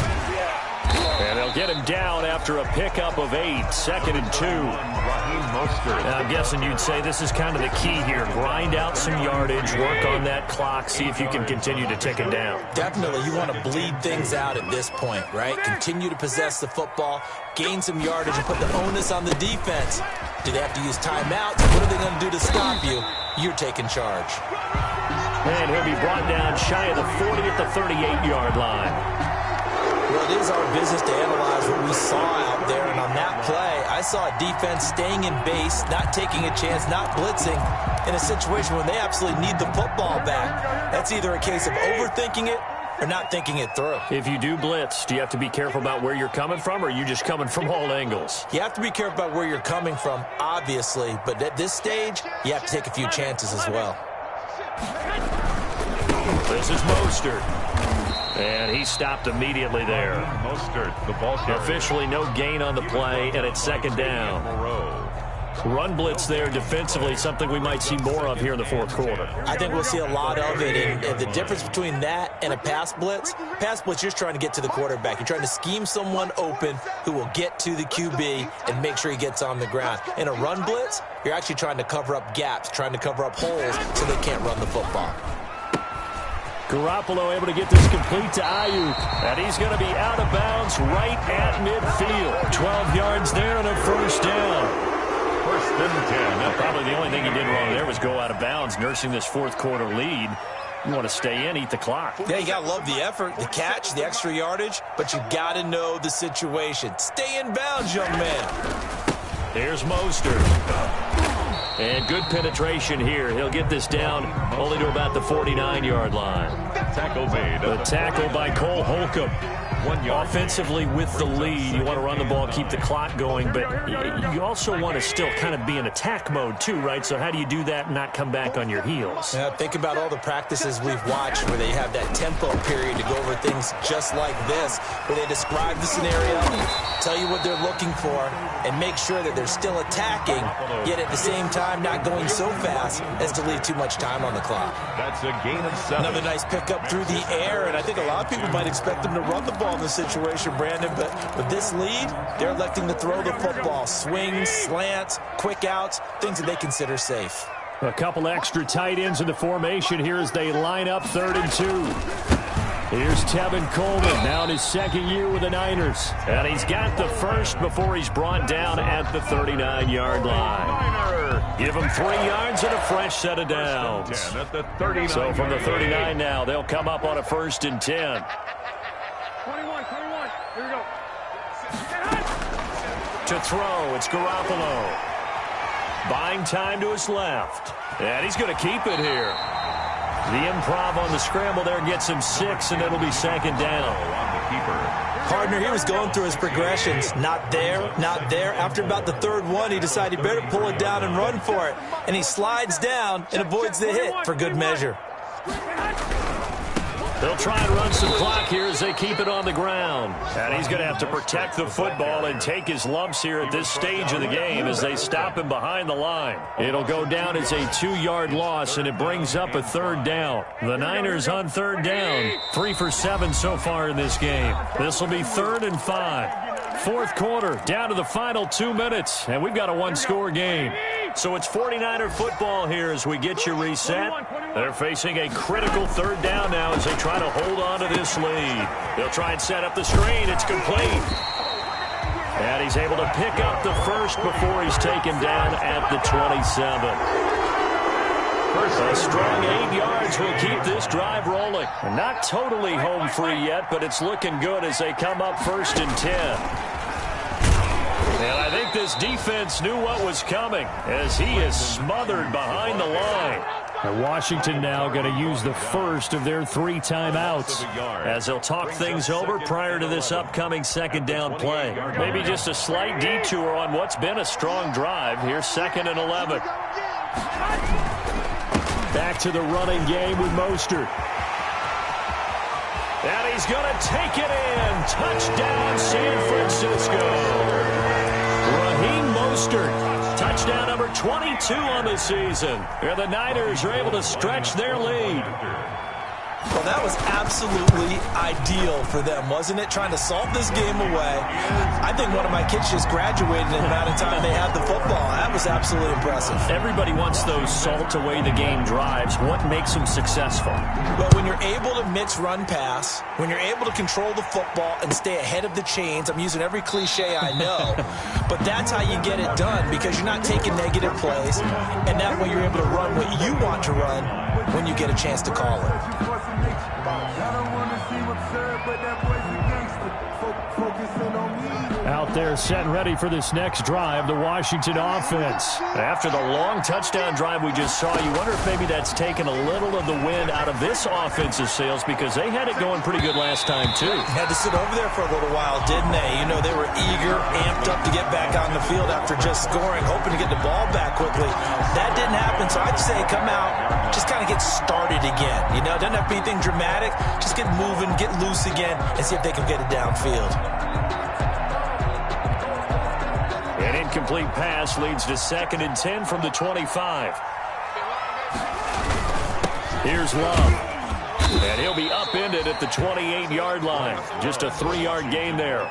And they'll get him down after a pickup of 8, 2nd and 2. I'm guessing you'd say this is kind of the key here. Grind out some yardage, work on that clock, see if you can continue to tick it down. Definitely, you want to bleed things out at this point, right? Continue to possess the football, gain some yardage, and put the onus on the defense. Do they have to use timeouts? What are they going to do to stop you? You're taking charge. And he'll be brought down shy of the 40 at the 38-yard line. Well, it is our business to analyze what we saw out there, and on that play, I saw a defense staying in base, not taking a chance, not blitzing, in a situation where they absolutely need the football back. That's either a case of overthinking it or not thinking it through. If you do blitz, do you have to be careful about where you're coming from, or are you just coming from all angles? You have to be careful about where you're coming from, obviously, but at this stage, you have to take a few chances as well. This is Mostert. And he stopped immediately there. Mostert, the ball carrier. Officially no gain on the play, and it's 2nd down. Run blitz there defensively, something we might see more of here in the 4th quarter. I think we'll see a lot of it, and the difference between that and a pass blitz, you're just trying to get to the quarterback. You're trying to scheme someone open who will get to the QB and make sure he gets on the ground. In a run blitz, you're actually trying to cover up gaps, trying to cover up holes so they can't run the football. Garoppolo able to get this complete to Ayuk. And he's going to be out of bounds right at midfield. 12 yards there and a 1st down. 1st and 10. Probably the only thing he did wrong there was go out of bounds, nursing this 4th quarter lead. You want to stay in, eat the clock. Yeah, you got to love the effort, the catch, the extra yardage, but you got to know the situation. Stay in bounds, young man. Here's Mostert. And good penetration here. He'll get this down only to about the 49-yard line. Tackle made. The tackle by Cole Holcomb. 1 yard. Offensively with the lead, you want to run the ball, keep the clock going, but you also want to still kind of be in attack mode too, right? So how do you do that and not come back on your heels? Yeah, think about all the practices we've watched where they have that tempo period to go over things just like this, where they describe the scenario, tell you what they're looking for, and make sure that they're still attacking, yet at the same time not going so fast as to leave too much time on the clock. That's a gain of 7. Another nice pickup through the air, and I think a lot of people might expect them to run the ball in this situation, Brandon, but with this lead, they're electing to throw the football. Swings, slants, quick outs, things that they consider safe. A couple extra tight ends in the formation here as they line up 3rd and 2. Here's Tevin Coleman, now in his 2nd year with the Niners. And he's got the first before he's brought down at the 39-yard line. Give him 3 yards and a fresh set of downs. So from the 39 now, they'll come up on a 1st and 10. 21, here we go. To throw, it's Garoppolo. Buying time to his left. And he's going to keep it here. The improv on the scramble there gets him 6, and it'll be 2nd down. Partner, he was going through his progressions. Not there, not there. After about the 3rd one, he decided he better pull it down and run for it. And he slides down and avoids the hit for good measure. They'll try and run some clock here as they keep it on the ground. And he's going to have to protect the football and take his lumps here at this stage of the game as they stop him behind the line. It'll go down as a 2-yard loss, and it brings up a 3rd down. The Niners on 3rd down, 3 for 7 so far in this game. This will be 3rd and 5. 4th quarter, down to the final 2 minutes, and we've got a 1-score game. So it's 49er football here as we get you reset. They're facing a critical 3rd down now as they try to hold on to this lead. They'll try and set up the screen. It's complete. And he's able to pick up the first before he's taken down at the 27. A strong 8 yards will keep this drive rolling. Not totally home free yet, but it's looking good as they come up 1st and 10. And I think this defense knew what was coming as he is smothered behind the line. And Washington now going to use the first of their 3 timeouts as they'll talk things over prior to this upcoming second down play. Maybe just a slight detour on what's been a strong drive. Here's 2nd and 11. Back to the running game with Mostert. And he's going to take it in. Touchdown, San Francisco. Raheem Mostert. Touchdown number 22 on the season. And the Niners are able to stretch their lead. Well, that was absolutely ideal for them, wasn't it? Trying to salt this game away. I think one of my kids just graduated in the amount of time they had the football. That was absolutely impressive. Everybody wants those salt away the game drives. What makes them successful? Well, when you're able to mix run pass, when you're able to control the football and stay ahead of the chains, I'm using every cliche I know, but that's how you get it done because you're not taking negative plays, and that way you're able to run what you want to run when you get a chance to call it. Out there set and ready for this next drive, the Washington offense. After the long touchdown drive we just saw, you wonder if maybe that's taken a little of the wind out of this offensive sails because they had it going pretty good last time too. Had to sit over there for a little while, didn't they? You know, they were eager, amped up to get back on the field after just scoring, hoping to get the ball back quickly. That didn't happen, so I'd say come out, just kind of get started again. You know, doesn't have to be anything dramatic. Just get moving, get loose again, and see if they can get it downfield. An incomplete pass leads to 2nd and 10 from the 25. Here's Love. And he'll be upended at the 28-yard line. Just a 3-yard gain there.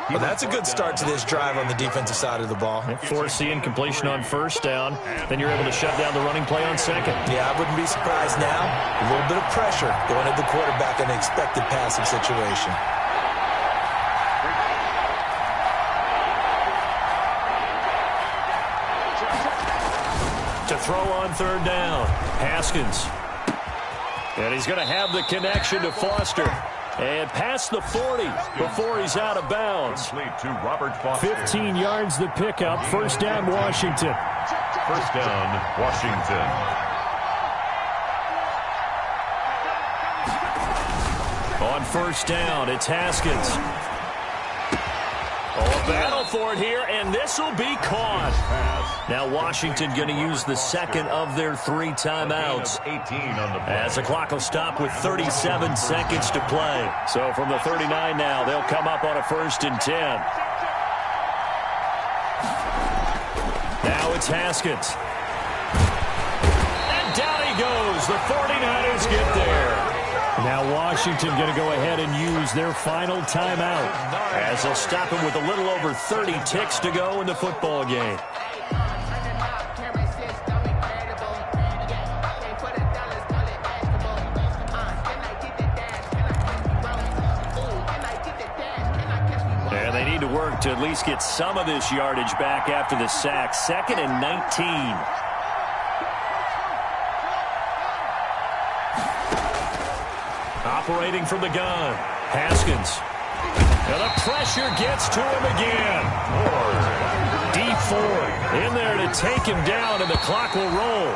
Well, that's a good start to this drive on the defensive side of the ball. Force the incompletion on 1st down. Then you're able to shut down the running play on 2nd. Yeah, I wouldn't be surprised now. A little bit of pressure going at the quarterback in an expected passing situation. To throw on 3rd down, Haskins. And he's going to have the connection to Foster. And past the 40 before he's out of bounds. 15 yards the pickup. 1st down, Washington. 1st down, Washington. On 1st down, it's Haskins. Oh, a battle for it here, and this will be caught. Now Washington going to use the 2nd of their 3 timeouts. 18 on the play. As the clock will stop with 37 seconds to play. So from the 39 now, they'll come up on a 1st and 10. Now it's Haskins. And down he goes. The 49ers get there. Now Washington going to go ahead and use their final timeout as they'll stop him with a little over 30 ticks to go in the football game. And they need to work to at least get some of this yardage back after the sack. 2nd and 19. Operating from the gun, Haskins. And the pressure gets to him again. Deep Ford in there to take him down, and the clock will roll.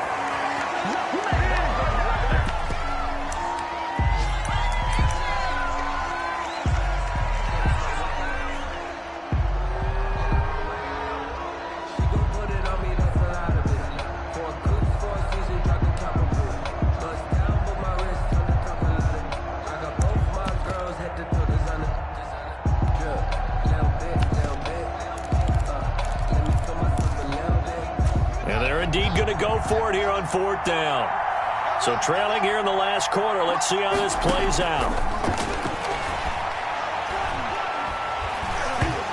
For it here on 4th down. So trailing here in the last quarter. Let's see how this plays out.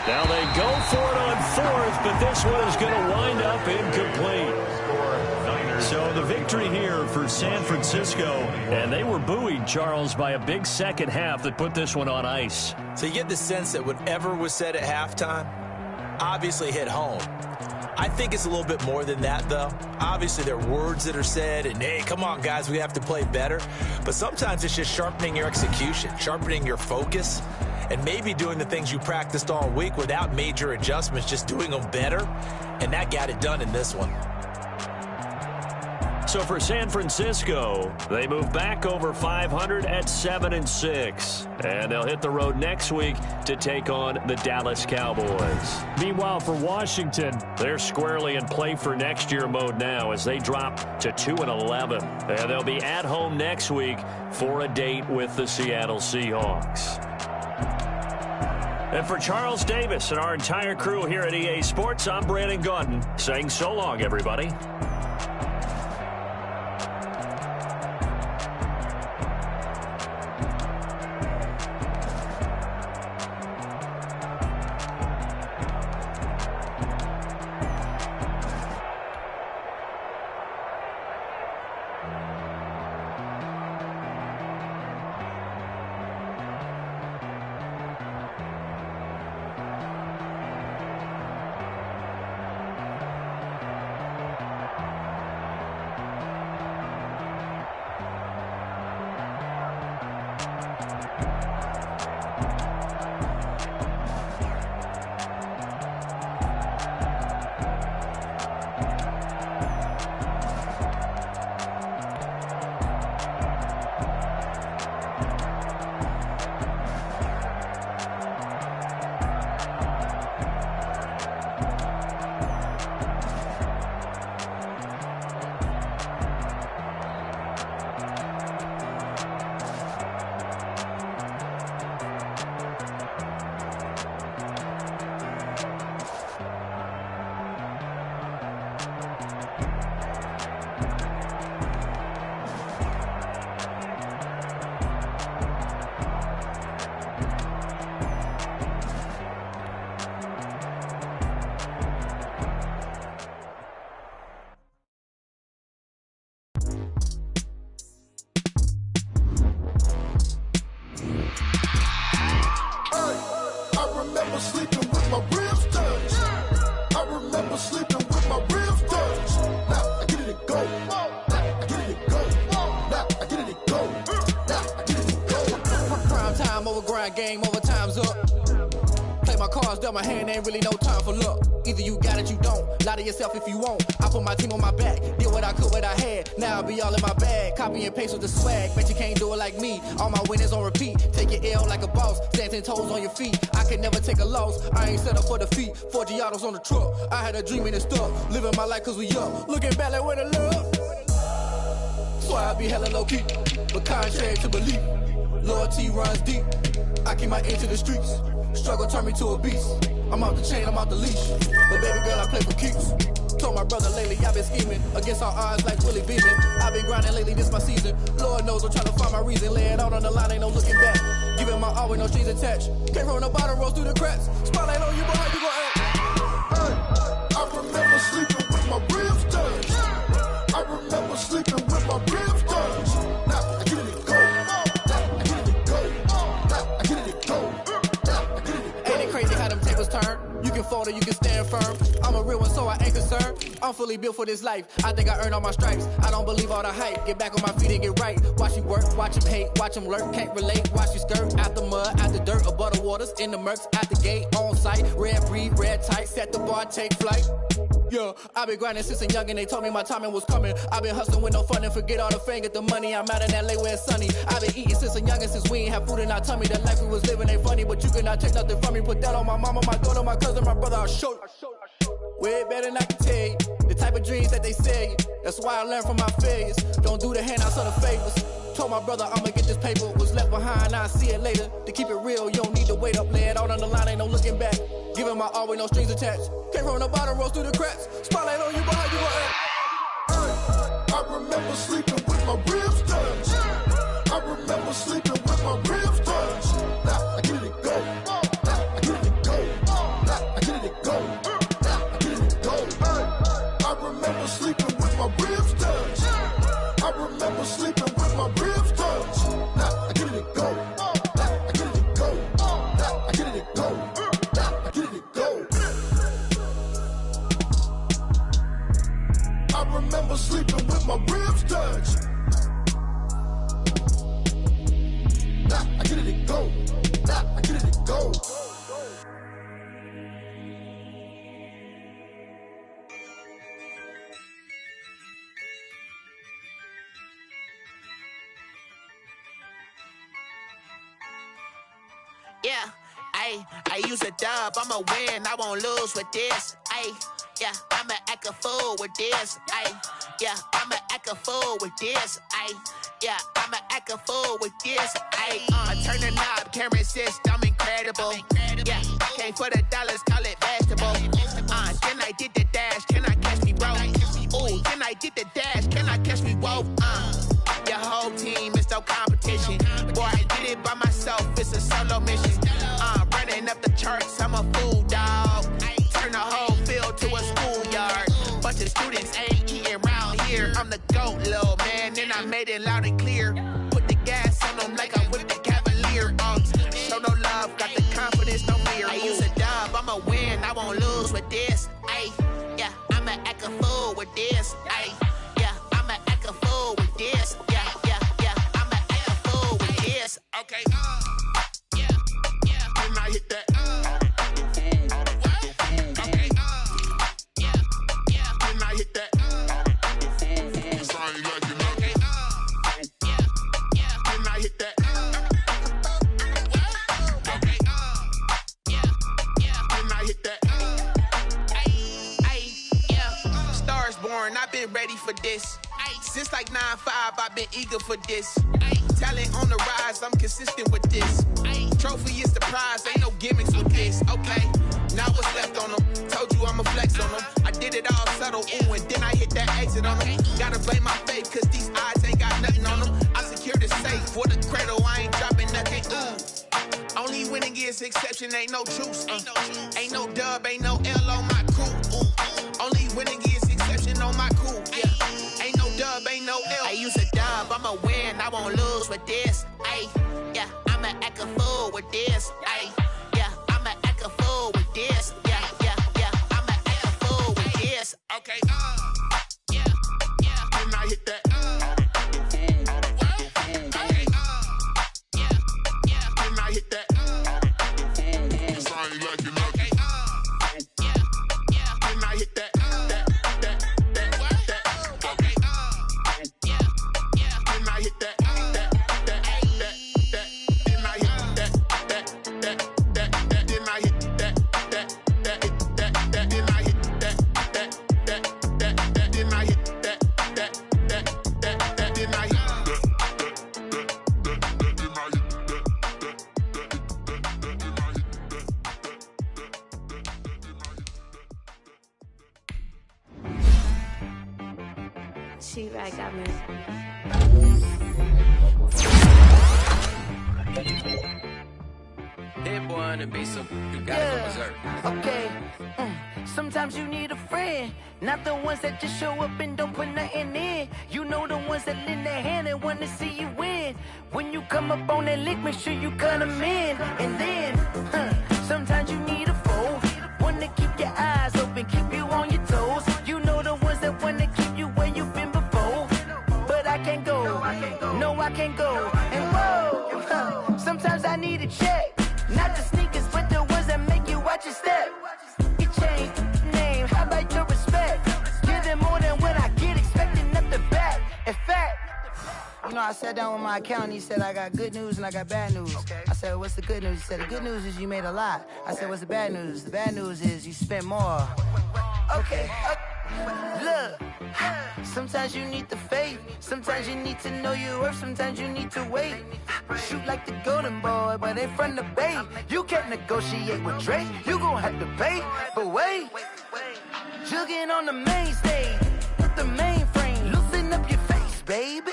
Now they go for it on 4th, but this one is going to wind up incomplete. So the victory here for San Francisco, and they were buoyed, Charles, by a big second half that put this one on ice. So you get the sense that whatever was said at halftime obviously hit home. I think it's a little bit more than that, though. Obviously, there are words that are said, and, hey, come on, guys, we have to play better. But sometimes it's just sharpening your execution, sharpening your focus, and maybe doing the things you practiced all week without major adjustments, just doing them better. And that got it done in this one. So for San Francisco, they move back over 500 at 7-6. And they'll hit the road next week to take on the Dallas Cowboys. Meanwhile, for Washington, they're squarely in play for next year mode now as they drop to 2-11. And they'll be at home next week for a date with the Seattle Seahawks. And for Charles Davis and our entire crew here at EA Sports, I'm Brandon Gaudin saying so long, everybody. Game over, time's up. Play my cards, dealt my hand, ain't really no time for luck. Either you got it, you don't. Lie to yourself if you won't. I put my team on my back, did what I could, what I had. Now I'll be all in my bag, copy and paste with the swag. Bet you can't do it like me. All my winners on repeat. Take your L like a boss, stand 10 toes on your feet. I can never take a loss. I ain't set up for defeat. 4 Giottos on the truck. I had a dream and it stuck. Living my life cause we up. Looking back like where the love. So I be hella low key, but contrary to belief, loyalty runs deep. I keep my ear to the streets. Struggle turned me to a beast. I'm out the chain, I'm out the leash. But baby girl, I play for keeps. Told my brother lately, I've been scheming against all odds like Willie Beeman. I've been grinding lately, this my season. Lord knows I'm trying to find my reason. Lay it out on the line, ain't no looking back. Giving my all with no strings attached. Came from the bottom, rose through the cracks. Spotlight on you, boy, how you gon' act? I remember sleeping with my ribs touched. I remember sleeping with my ribs touched. Now I get it go. Crazy how them tables turn. You can fold or you can stand firm. I'm a real one, so I ain't concerned. I'm fully built for this life. I think I earned all my stripes. I don't believe all the hype. Get back on my feet and get right. Watch you work, watch him hate, watch him lurk. Can't relate, watch you skirt. Out the mud, out the dirt, above the waters, in the murks, out the gate, on site. Red breed, red tight, set the bar, take flight. Yeah, I been grinding since a young and they told me my timing was coming. I been hustling with no fun and forget all the fame, get the money. I'm out in LA where it's sunny. I been eating since a young and since we ain't have food in our tummy. The life we was living ain't funny, but you cannot take nothing from me. Put that on my mama, my daughter, my cousin, my brother, I'll show you. Way better than I can tell you. The type of dreams that they sell you. That's why I learned from my failures. Don't do the handouts or the favors. Told my brother I'ma get this paper. Was left behind, I'll see it later. To keep it real, you don't need to wait up. Lay it out on the line, ain't no looking back. Giving my all with no strings attached. Came from the bottom, rose through the cracks. Spotlight on you, boy, how you gon' act? I remember sleeping with my ribs touched. I remember sleeping with my ribs touched. Now I get it go. Now I get it go. Now I get it go. Now I get it go. I remember sleeping with my ribs touched. I remember sleeping with my ribs touched. Now I get it go. Now I get it go. Now I get it go. Now I get it go. I remember sleeping with my ribs touched. Now I get it go. Now I get it go. Ayy, I use a dub, I'ma win, I won't lose with this. Ayy, yeah, I'ma act a fool with this. Ayy, yeah, I'ma act a fool with this. Ayy, yeah, I'ma act a fool with this. Ayy, turn the knob, camera assist, I'm incredible. Yeah, came for the dollars, call it vegetable. Then I did the dash, can I catch me, bro? Ooh, then I did the dash, can I catch me, whoa? Your whole team is no competition. Boy, I did it by myself, it's a solo mission. Running up the charts, I'm a fool, dog. Turn the whole field to a schoolyard. Bunch of students ain't eating round here. I'm the GOAT, little man, and I made it loud and clear. Put the gas on them like I'm with the Cavalier. Show no love, got the confidence, no fear. I use a dub, I'ma win, I won't lose with this. Ayy, yeah, I'ma act a fool with this. Ayy, yeah, I'ma act a fool with this. Yeah, yeah, yeah, I'ma act a fool with this. Okay, yeah, yeah, can I hit that? Okay, yeah, yeah, can I hit that? Cause I ain't like it. Okay, yeah, yeah, can I hit that? Okay, yeah, yeah, can I hit that? Stars born, I've been ready for this. Since like 9-5, I've been eager for this. Talent on the rise, I'm consistent with this. Trophy is the prize, ain't no gimmicks with this. Okay, now what's left on them? Told you I'ma flex on them. I did it all subtle, ooh, and then I hit that exit on them. Gotta blame my faith, cause these odds ain't got nothing on them. I secured the safe for the cradle, I ain't dropping nothing, ooh. Only winning is exception, ain't no truce. Ain't no dub, ain't no L on my crew. Ooh. Only winning is exception on my crew. Yeah, ain't no dub, ain't no L. I use a dub, I'ma win, I won't lose with this. Ayy, yeah, I'ma act a fool with this. Ayy, yeah, I'ma act a fool with this. Yeah, yeah, yeah, I'ma act a fool with this. Okay, yeah, yeah, can I hit that? Okay, yeah, yeah, can I hit that? Cause I ain't like it. Okay, yeah, yeah, can I hit that? Okay, yeah, yeah, can I hit that? She-Rag got me. Hit boy on the beat, so you gotta go berserk. Okay. Sometimes you need a friend, not the ones that just show up and don't put nothing in. You know the ones that lend their hand and want to see you win. When you come up on that lick, make sure you cut them in. And then, sometimes you need a foe, one to keep your eyes open, keep you on your toes. You know the ones that want to keep you where you've been before. But I can't go, no I can't go. And whoa, sometimes I need a check. Not the sneakers, but the ones that make you watch your step. You change name, how about your respect? Give them more than what I get, expecting up the back. In fact, you know, I sat down with my accountant, he said, I got good news and I got bad news. I said, what's the good news? He said, the good news is you made a lot. I said, what's the bad news? The bad news is you spent more. Okay. Look, sometimes you need the faith, sometimes you need to know your worth, sometimes you need to wait. Shoot like the golden boy, but ain't from the bay. You can't negotiate with Drake, you gon' have to pay. But wait, jugging on the main stage with the mainframe, loosen up your face, baby.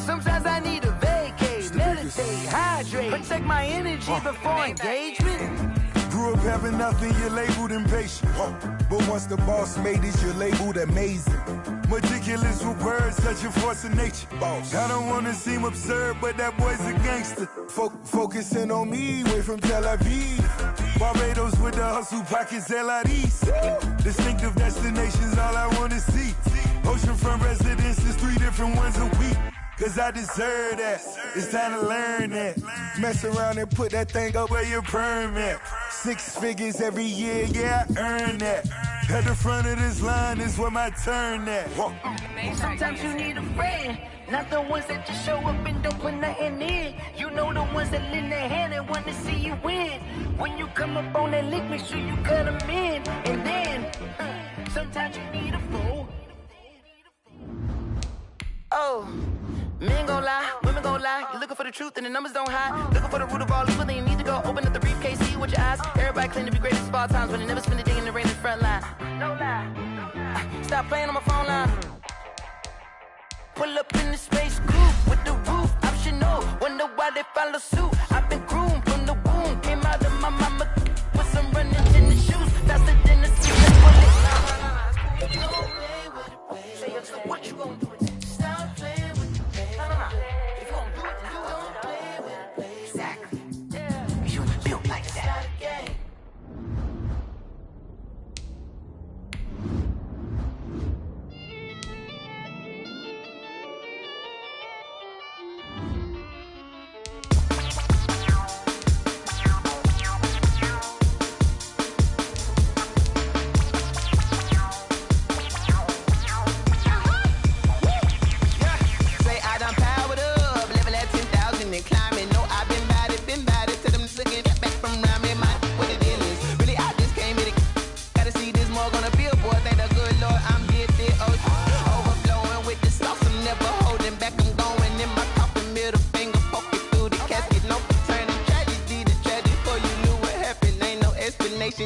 Sometimes I need a vacate, meditate, hydrate, protect my energy before engagement. Grew up having nothing, you're labeled impatient. But once the boss made it, you're labeled amazing. Meticulous with words, such a force of nature. I don't wanna seem absurd, but that boy's a gangster. Focusing on me, way from Tel Aviv. Barbados with the hustle, pockets LIDs. Distinctive destinations, all I wanna see. Oceanfront residences, 3 different ones a week. Cause I deserve that, it's time to learn that. Mess around and put that thing up where your permit. 6 figures every year, yeah, I earn that. At the front of this line is where my turn at. Sometimes you need a friend, Not the ones that just show up and don't put nothing in. You know the ones that lend their hand and want to see you win. When you come up on that lick, make sure you cut them in. And then, sometimes you need a fool. Oh, men gon' lie, women gon' lie. You're looking for the truth and the numbers don't hide. Looking for the root of all evil, then you need to go open up the briefcase, see with your eyes. Everybody claim to be greatest of all times, but they never spend a day in the rain in the front line. No lie. Stop playing on my phone line. Pull up in the space coupe with the roof optional. Wonder why they follow suit. I've been groomed from the womb. Came out of my mama with some running in the shoes. Faster than the season bullet. Don't play with it, baby. Say so what you gon' do? Stop playing with it, baby. If you gon' do it, then don't play with it, baby. Exactly. Yeah. You built like that.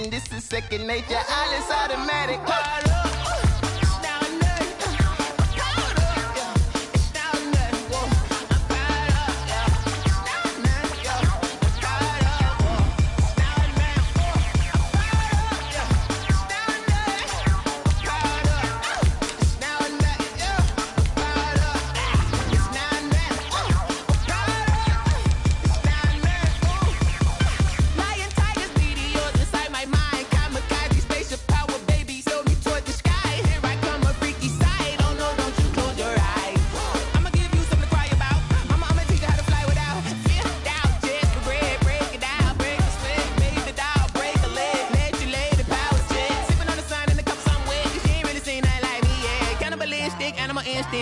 This is second nature, all is automatic.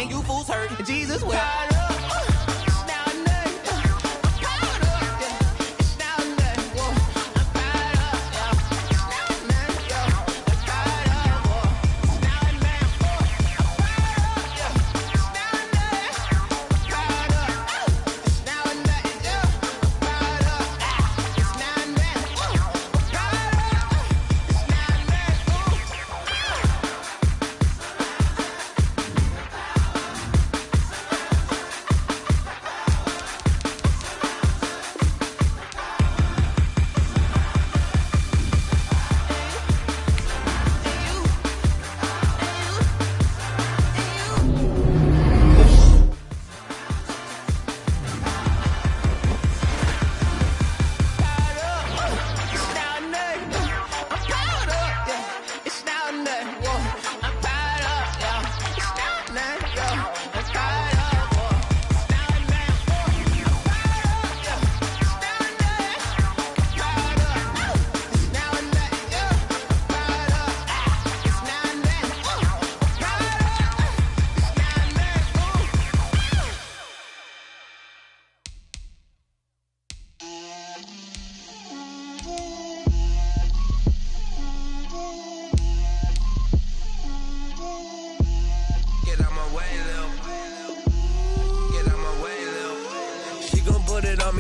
You fools hurt. Jesus will.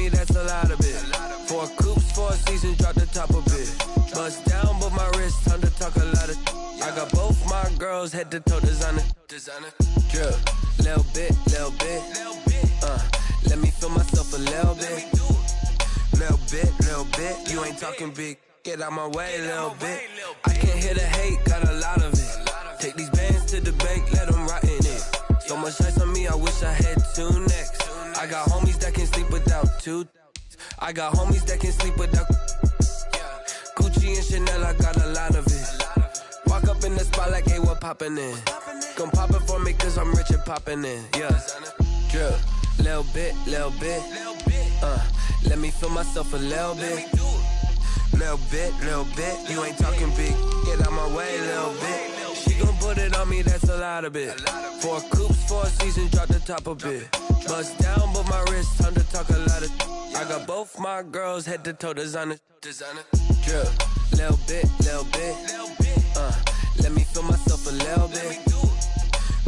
That's a lot of it. 4 coops, 4 seasons, drop the top of it. Bust down, but my wrist, time to talk a lot of. I got both my girls head to toe designer. Drip, little bit. Let me feel myself a little bit. Little bit. You ain't talking big. Get out my way, little bit. I can't hear the hate, got a lot of it. Take these bands to the bank, let them rot in it. So much ice on me, I wish I had 2 necks. I got homies that can sleep without 2. I got homies that can sleep without Gucci and Chanel, I got a lot of it. Walk up in the spot like, hey, what poppin' in? Come pop it for me, cause I'm rich and poppin' in. Yeah, drip, little bit. Let me feel myself a little bit. Little bit. You ain't talking big. Get out my way, little bit. She gon' put it on me, that's a lot of it. 4 coops, 4 seasons, drop the top a bit. Bust down, but my wrist, time to talk a lot of. I got both my girls head to toe designer. Drip, little bit. Let me feel myself a little bit.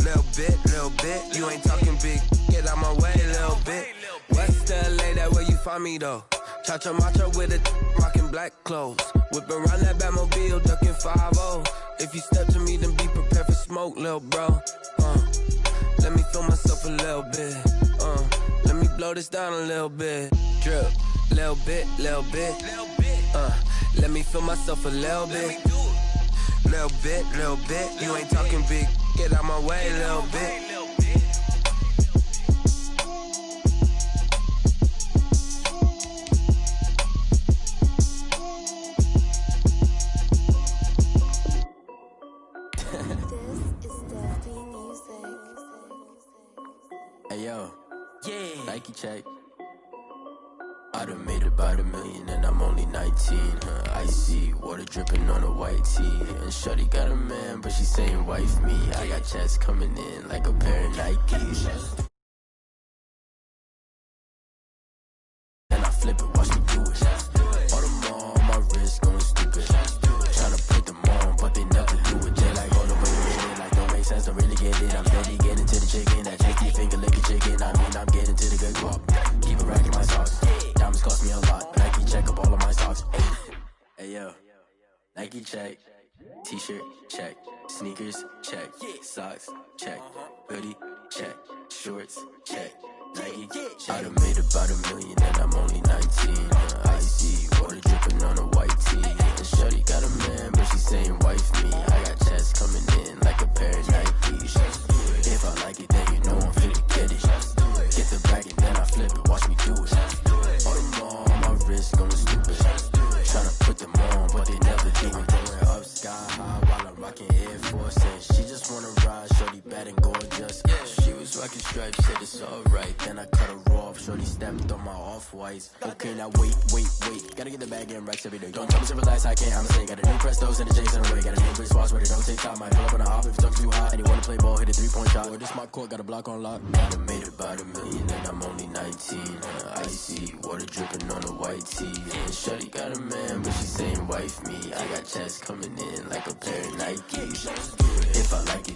Little bit. You ain't talking big. Get out my way, little bit. West LA, that where you find me though. Cha-cha matcha with a rockin' black clothes. Whip around that Batmobile, ducking 5-0. If you step to me, then be prepared for smoke, little bro. Let me feel myself a little bit. Let me blow this down a little bit. Drip, little bit. Let me feel myself a little bit. Little bit. You ain't talking big. Get out my way, little bit. Hey yo, Nike check. I done made about $1 million and I'm only 19. Icy water dripping on a white tee. And shorty got a man, but she saying wife me. I got checks coming in like a pair of Nikes. And I flip it, watch me do it. All the more on my wrist going stupid. Tryna put them on, but they never do it. They like, oh, the way you hit it, like, don't make sense, don't really get it. I'm steady getting to the chicken, that tasty finger licking chicken. I mean, I'm getting to the good guap. Keep it racking my socks. Diamonds cost me a lot. Nike check up all of my socks. Hey yo, Nike check. T-shirt check. Sneakers check. Socks check. Hoodie check. Shorts check. Nike check. I done made about $1 million and I'm only 19. Icy water dripping on a white tee. And shorty got a man, but she saying wife me. I got checks coming in like a pair of Nikes. If I like it, then you know I'm finna get it. Get the bag and then I flip it. Watch me do it. All the more on my wrist going stupid. Tryna put them on, but they never do it. Going up sky high while I'm rocking Air Force. And she just wanna ride, shorty bad and gorgeous. She was rocking stripes, said it's alright. Then I cut her off, shorty stepped on my off-whites. Okay, now wait. Gotta get the bag and racks every day. Don't tell me to relax, I can't, I'ma say. Got a new Prestos and a J's in a way. Got a new wristwatch, but it don't take time. Might pull up on a hop if it talks too hot. And you wanna play ball, hit a 3-point shot. Or this my court, got a block on lock. I done made about $1 million and I'm only 19. Icy water dripping on a white tee. And shorty got a man, but she saying wife me. I got checks coming in like a pair of Nikes. If I like it,